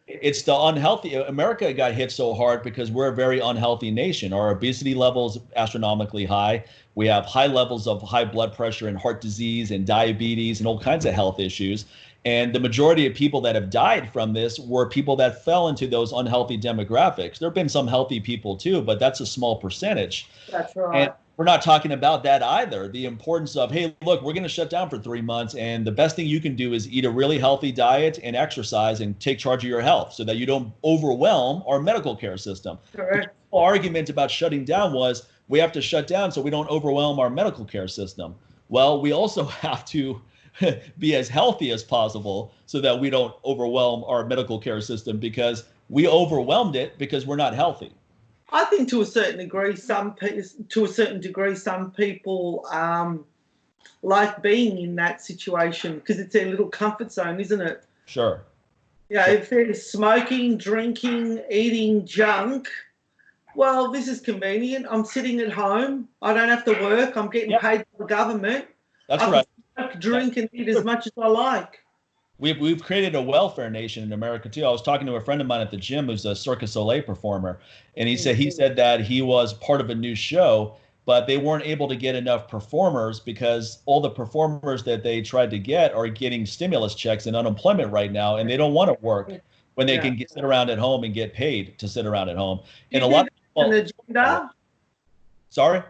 It's the unhealthy. America got hit so hard because we're a very unhealthy nation. Our obesity levels astronomically high. We have high levels of high blood pressure and heart disease and diabetes and all kinds of health issues. And the majority of people that have died from this were people that fell into those unhealthy demographics. There have been some healthy people too, but that's a small percentage. That's right. And we're not talking about that either. The importance of, hey, look, we're going to shut down for 3 months. And the best thing you can do is eat a really healthy diet and exercise and take charge of your health so that you don't overwhelm our medical care system. Correct. The argument about shutting down was we have to shut down so we don't overwhelm our medical care system. Well, we also have to be as healthy as possible so that we don't overwhelm our medical care system, because we overwhelmed it because we're not healthy. I think to a certain degree, some people like being in that situation because it's their little comfort zone, isn't it? Sure. Yeah, sure. If they're smoking, drinking, eating junk, well, this is convenient. I'm sitting at home. I don't have to work. I'm getting paid by the government. That's right. Drink and eat as much as I like. We've created a welfare nation in America too. I was talking to a friend of mine at the gym who's a Cirque du Soleil performer, and he said that he was part of a new show, but they weren't able to get enough performers because all the performers that they tried to get are getting stimulus checks and unemployment right now, and they don't want to work when they can sit around at home and get paid to sit around at home. And a lot of people, an agenda? Sorry?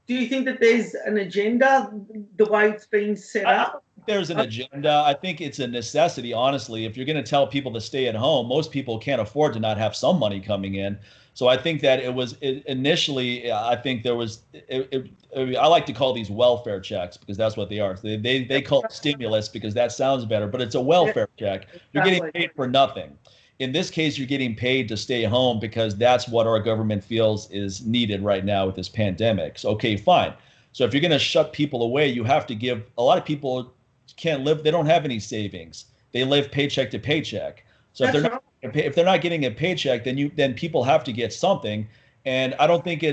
Do you think that there's an agenda the way it's being set up? There's an agenda. I think it's a necessity, honestly. If you're going to tell people to stay at home, most people can't afford to not have some money coming in. So I think that initially, I think there was, I like to call these welfare checks because that's what they are. They call it stimulus because that sounds better, but it's a welfare check. You're getting paid for nothing. In this case, you're getting paid to stay home because that's what our government feels is needed right now with this pandemic. So, okay, fine. So if you're going to shut people away, you have to give, a lot of people can't live, they don't have any savings. They live paycheck to paycheck. So if they're not getting a paycheck, then people have to get something. And I don't think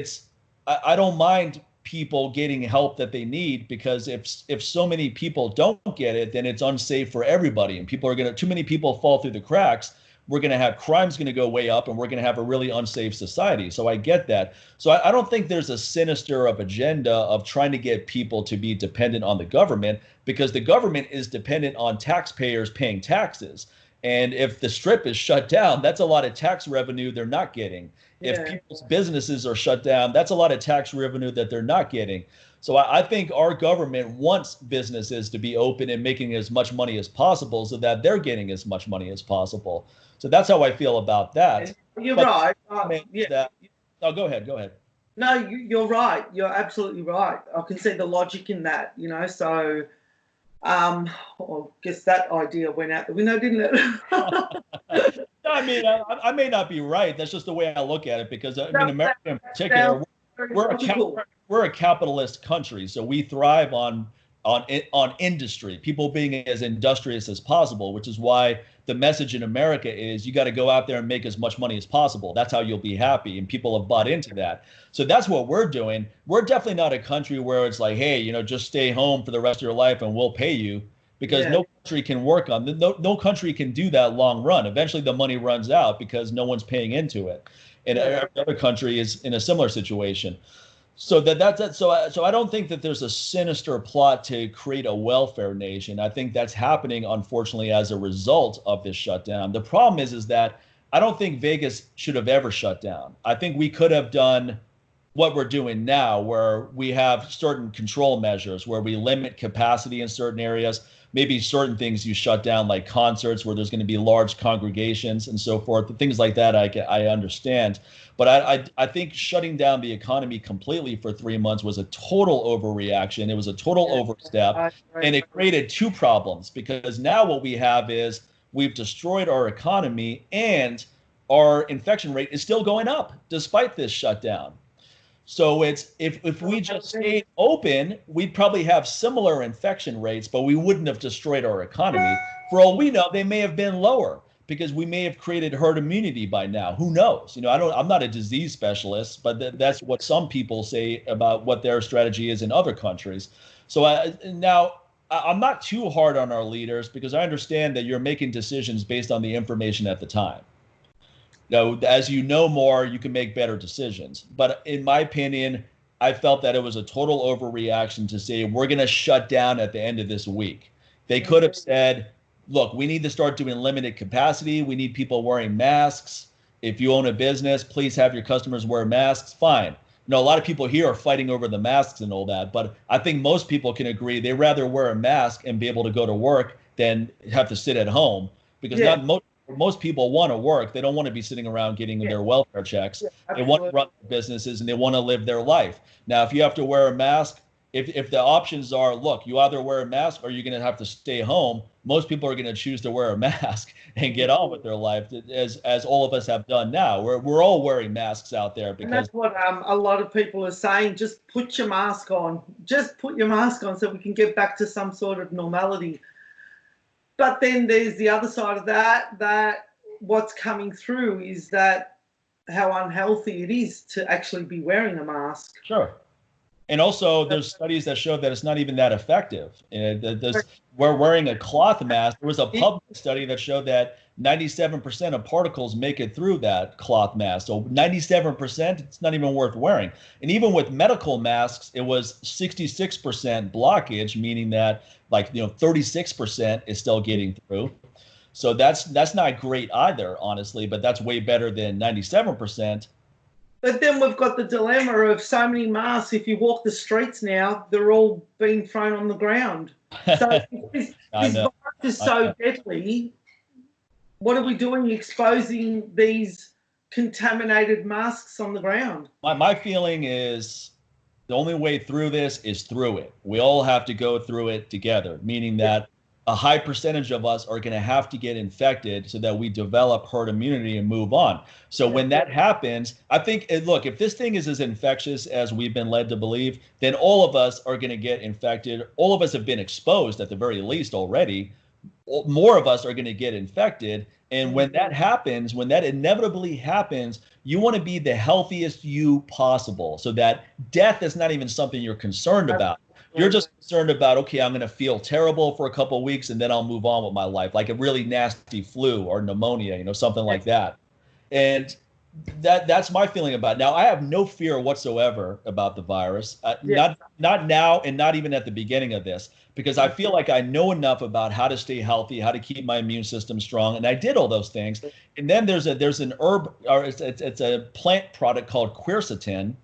I don't mind people getting help that they need, because if so many people don't get it, then it's unsafe for everybody. And too many people fall through the cracks. We're going to have crime's going to go way up, and we're going to have a really unsafe society. So I get that. So I don't think there's a sinister agenda of trying to get people to be dependent on the government, because the government is dependent on taxpayers paying taxes. And if the Strip is shut down, that's a lot of tax revenue they're not getting. If people's businesses are shut down, that's a lot of tax revenue that they're not getting. So I think our government wants businesses to be open and making as much money as possible so that they're getting as much money as possible. So that's how I feel about that. You're right. No, go ahead. No, you're right. You're absolutely right. I can see the logic in that, so I guess that idea went out the window, didn't it? I mean, I may not be right. That's just the way I look at it, because America in particular, we're a capitalist country, so we thrive on on industry, people being as industrious as possible, which is why the message in America is you got to go out there and make as much money as possible. That's how you'll be happy. And people have bought into that. So that's what we're doing. We're definitely not a country where it's like, hey, just stay home for the rest of your life and we'll pay you, because no country can work on no country can do that long run. Eventually the money runs out because no one's paying into it. And every other country is in a similar situation. So so I don't think that there's a sinister plot to create a welfare nation. I think that's happening, unfortunately, as a result of this shutdown. The problem is that I don't think Vegas should have ever shut down. I think we could have done what we're doing now, where we have certain control measures, where we limit capacity in certain areas, maybe certain things you shut down, like concerts where there's going to be large congregations and so forth. Things like that I understand. But I think shutting down the economy completely for 3 months was a total overreaction. It was a total overstep. And it created two problems, because now what we have is we've destroyed our economy and our infection rate is still going up despite this shutdown. So it's if we just stayed open, we'd probably have similar infection rates, but we wouldn't have destroyed our economy. For all we know, they may have been lower, because we may have created herd immunity by now. Who knows? I'm not a disease specialist, but that's what some people say about what their strategy is in other countries. So I'm not too hard on our leaders, because I understand that you're making decisions based on the information at the time. As you know more, you can make better decisions. But in my opinion, I felt that it was a total overreaction to say we're going to shut down at the end of this week. They could have said, look, we need to start doing limited capacity. We need people wearing masks. If you own a business, please have your customers wear masks. Fine. A lot of people here are fighting over the masks and all that, but I think most people can agree they'd rather wear a mask and be able to go to work than have to sit at home, because most people want to work. They don't want to be sitting around getting their welfare checks. They want to run their businesses and they want to live their life. Now, if you have to wear a mask, if the options are, look, you either wear a mask or you're going to have to stay home, most people are going to choose to wear a mask and get on with their life, as all of us have done now. We're all wearing masks out there. And that's what a lot of people are saying. Just put your mask on. Just put your mask on so we can get back to some sort of normality. But then there's the other side of that what's coming through is that how unhealthy it is to actually be wearing a mask. Sure. And also there's studies that show that it's not even that effective. We're wearing a cloth mask. There was a public study that showed that 97% of particles make it through that cloth mask. So 97%, it's not even worth wearing. And even with medical masks, it was 66% blockage, meaning that 36% is still getting through. So that's not great either, honestly, but that's way better than 97%. But then we've got the dilemma of so many masks. If you walk the streets now, they're all being thrown on the ground. So this virus is so deadly. What are we doing exposing these contaminated masks on the ground? My feeling is the only way through this is through it. We all have to go through it together, meaning that a high percentage of us are going to have to get infected so that we develop herd immunity and move on. So when that happens, I think, look, if this thing is as infectious as we've been led to believe, then all of us are going to get infected. All of us have been exposed at the very least already. More of us are going to get infected. And when that happens, when that inevitably happens, you want to be the healthiest you possible, so that death is not even something you're concerned about. You're just concerned about, okay, I'm going to feel terrible for a couple of weeks and then I'll move on with my life, like a really nasty flu or pneumonia, something like that. And that's my feeling about it. Now, I have no fear whatsoever about the virus, not now and not even at the beginning of this, because I feel like I know enough about how to stay healthy, how to keep my immune system strong, and I did all those things. And then there's an herb, or it's a plant product called quercetin,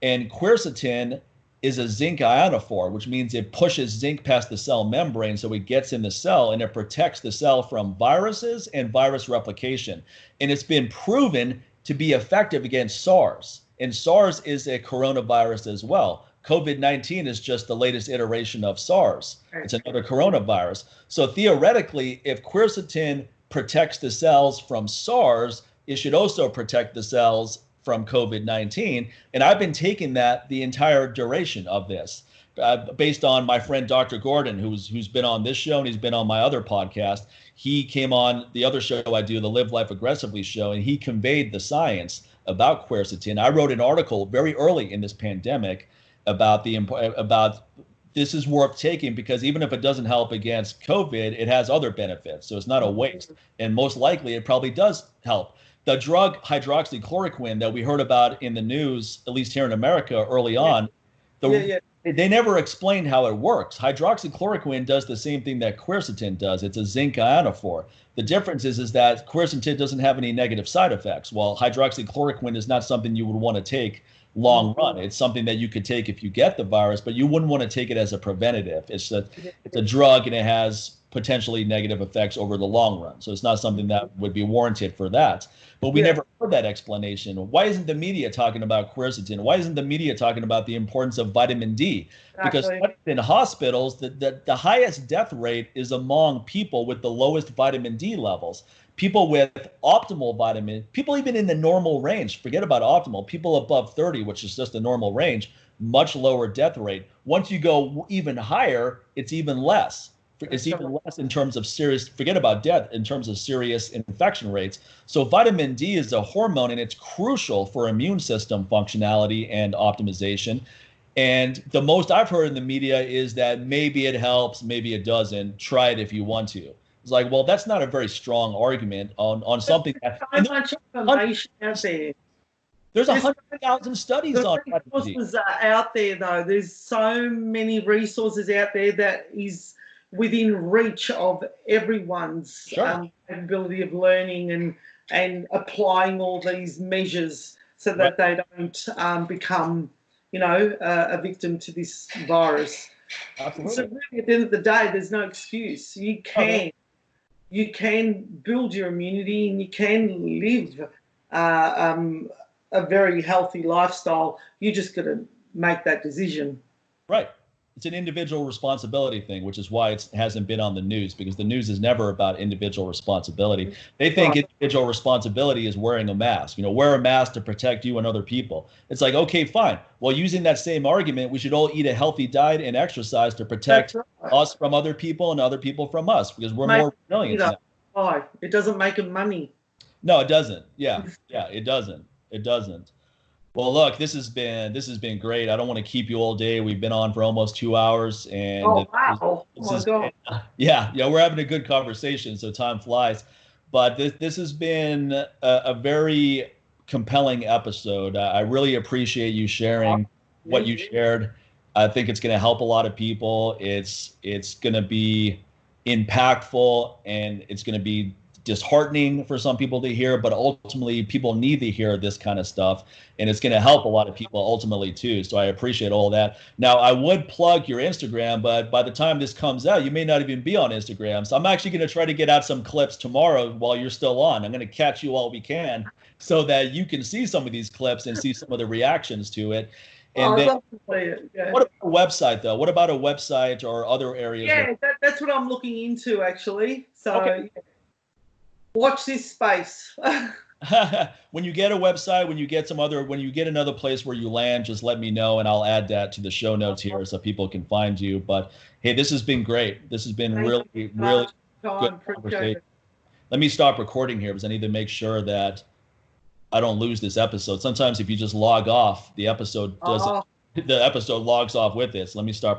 and quercetin is a zinc ionophore, which means it pushes zinc past the cell membrane so it gets in the cell and it protects the cell from viruses and virus replication. And it's been proven to be effective against SARS. And SARS is a coronavirus as well. COVID-19 is just the latest iteration of SARS. It's another coronavirus. So theoretically, if quercetin protects the cells from SARS, it should also protect the cells from COVID-19. And I've been taking that the entire duration of this. based on my friend Dr. Gordon, who's been on this show and he's been on my other podcast. He came on the other show I do, the Live Life Aggressively show, and he conveyed the science about quercetin. I wrote an article very early in this pandemic about this is worth taking because even if it doesn't help against COVID, it has other benefits. So it's not a waste. And most likely it probably does help. The drug hydroxychloroquine that we heard about in the news, at least here in America early on, they never explained how it works. Hydroxychloroquine does the same thing that quercetin does. It's a zinc ionophore. The difference is that quercetin doesn't have any negative side effects, while hydroxychloroquine is not something you would want to take long run. It's something that you could take if you get the virus, but you wouldn't want to take it as a preventative. It's a drug and it has potentially negative effects over the long run. So it's not something that would be warranted for that. But we never heard that explanation. Why isn't the media talking about quercetin? Why isn't the media talking about the importance of vitamin D? Because in hospitals, the highest death rate is among people with the lowest vitamin D levels. People with optimal vitamin, people even in the normal range, forget about optimal, people above 30, which is just the normal range, much lower death rate. Once you go even higher, it's even less. It's even less in terms of serious, forget about death, in terms of serious infection rates. So vitamin D is a hormone and it's crucial for immune system functionality and optimization. And the most I've heard in the media is that maybe it helps, maybe it doesn't. Try it if you want to. It's like, well, that's not a very strong argument on something. There's so much information out there. There's 100,000 studies on resources out there, though. There's so many resources out there that is within reach of everyone's ability of learning and applying all these measures so that they don't become, a victim to this virus. Absolutely. So really, at the end of the day, there's no excuse. You can build your immunity and you can live a very healthy lifestyle. You just got to make that decision. Right. It's an individual responsibility thing, which is why it hasn't been on the news, because the news is never about individual responsibility. They think individual responsibility is wearing a mask. Wear a mask to protect you and other people. It's like, okay, fine. Well, using that same argument, we should all eat a healthy diet and exercise to protect us from other people and other people from us, because we're more resilient. It doesn't make them money. No, it doesn't. Yeah, it doesn't. It doesn't. Well, look, this has been great. I don't want to keep you all day. We've been on for almost 2 hours, and God. We're having a good conversation, so time flies. But this has been a very compelling episode. I really appreciate you sharing what you shared. I think it's going to help a lot of people. It's going to be impactful, and it's going to be disheartening for some people to hear, but ultimately people need to hear this kind of stuff, and it's going to help a lot of people ultimately too. So I appreciate all that. Now, I would plug your Instagram, but by the time this comes out, you may not even be on Instagram. So I'm actually going to try to get out some clips tomorrow while you're still on. I'm going to catch you while we can so that you can see some of these clips and see some of the reactions to it. And then, what about a website, though? What about a website or other areas? Yeah, that's what I'm looking into, actually. So watch this space. When you get a website, when you get another place where you land, just let me know and I'll add that to the show notes here so people can find you. But hey, this has been great. This has been really good conversation. Let me stop recording here because I need to make sure that I don't lose this episode. Sometimes if you just log off, the episode logs off with it. So let me stop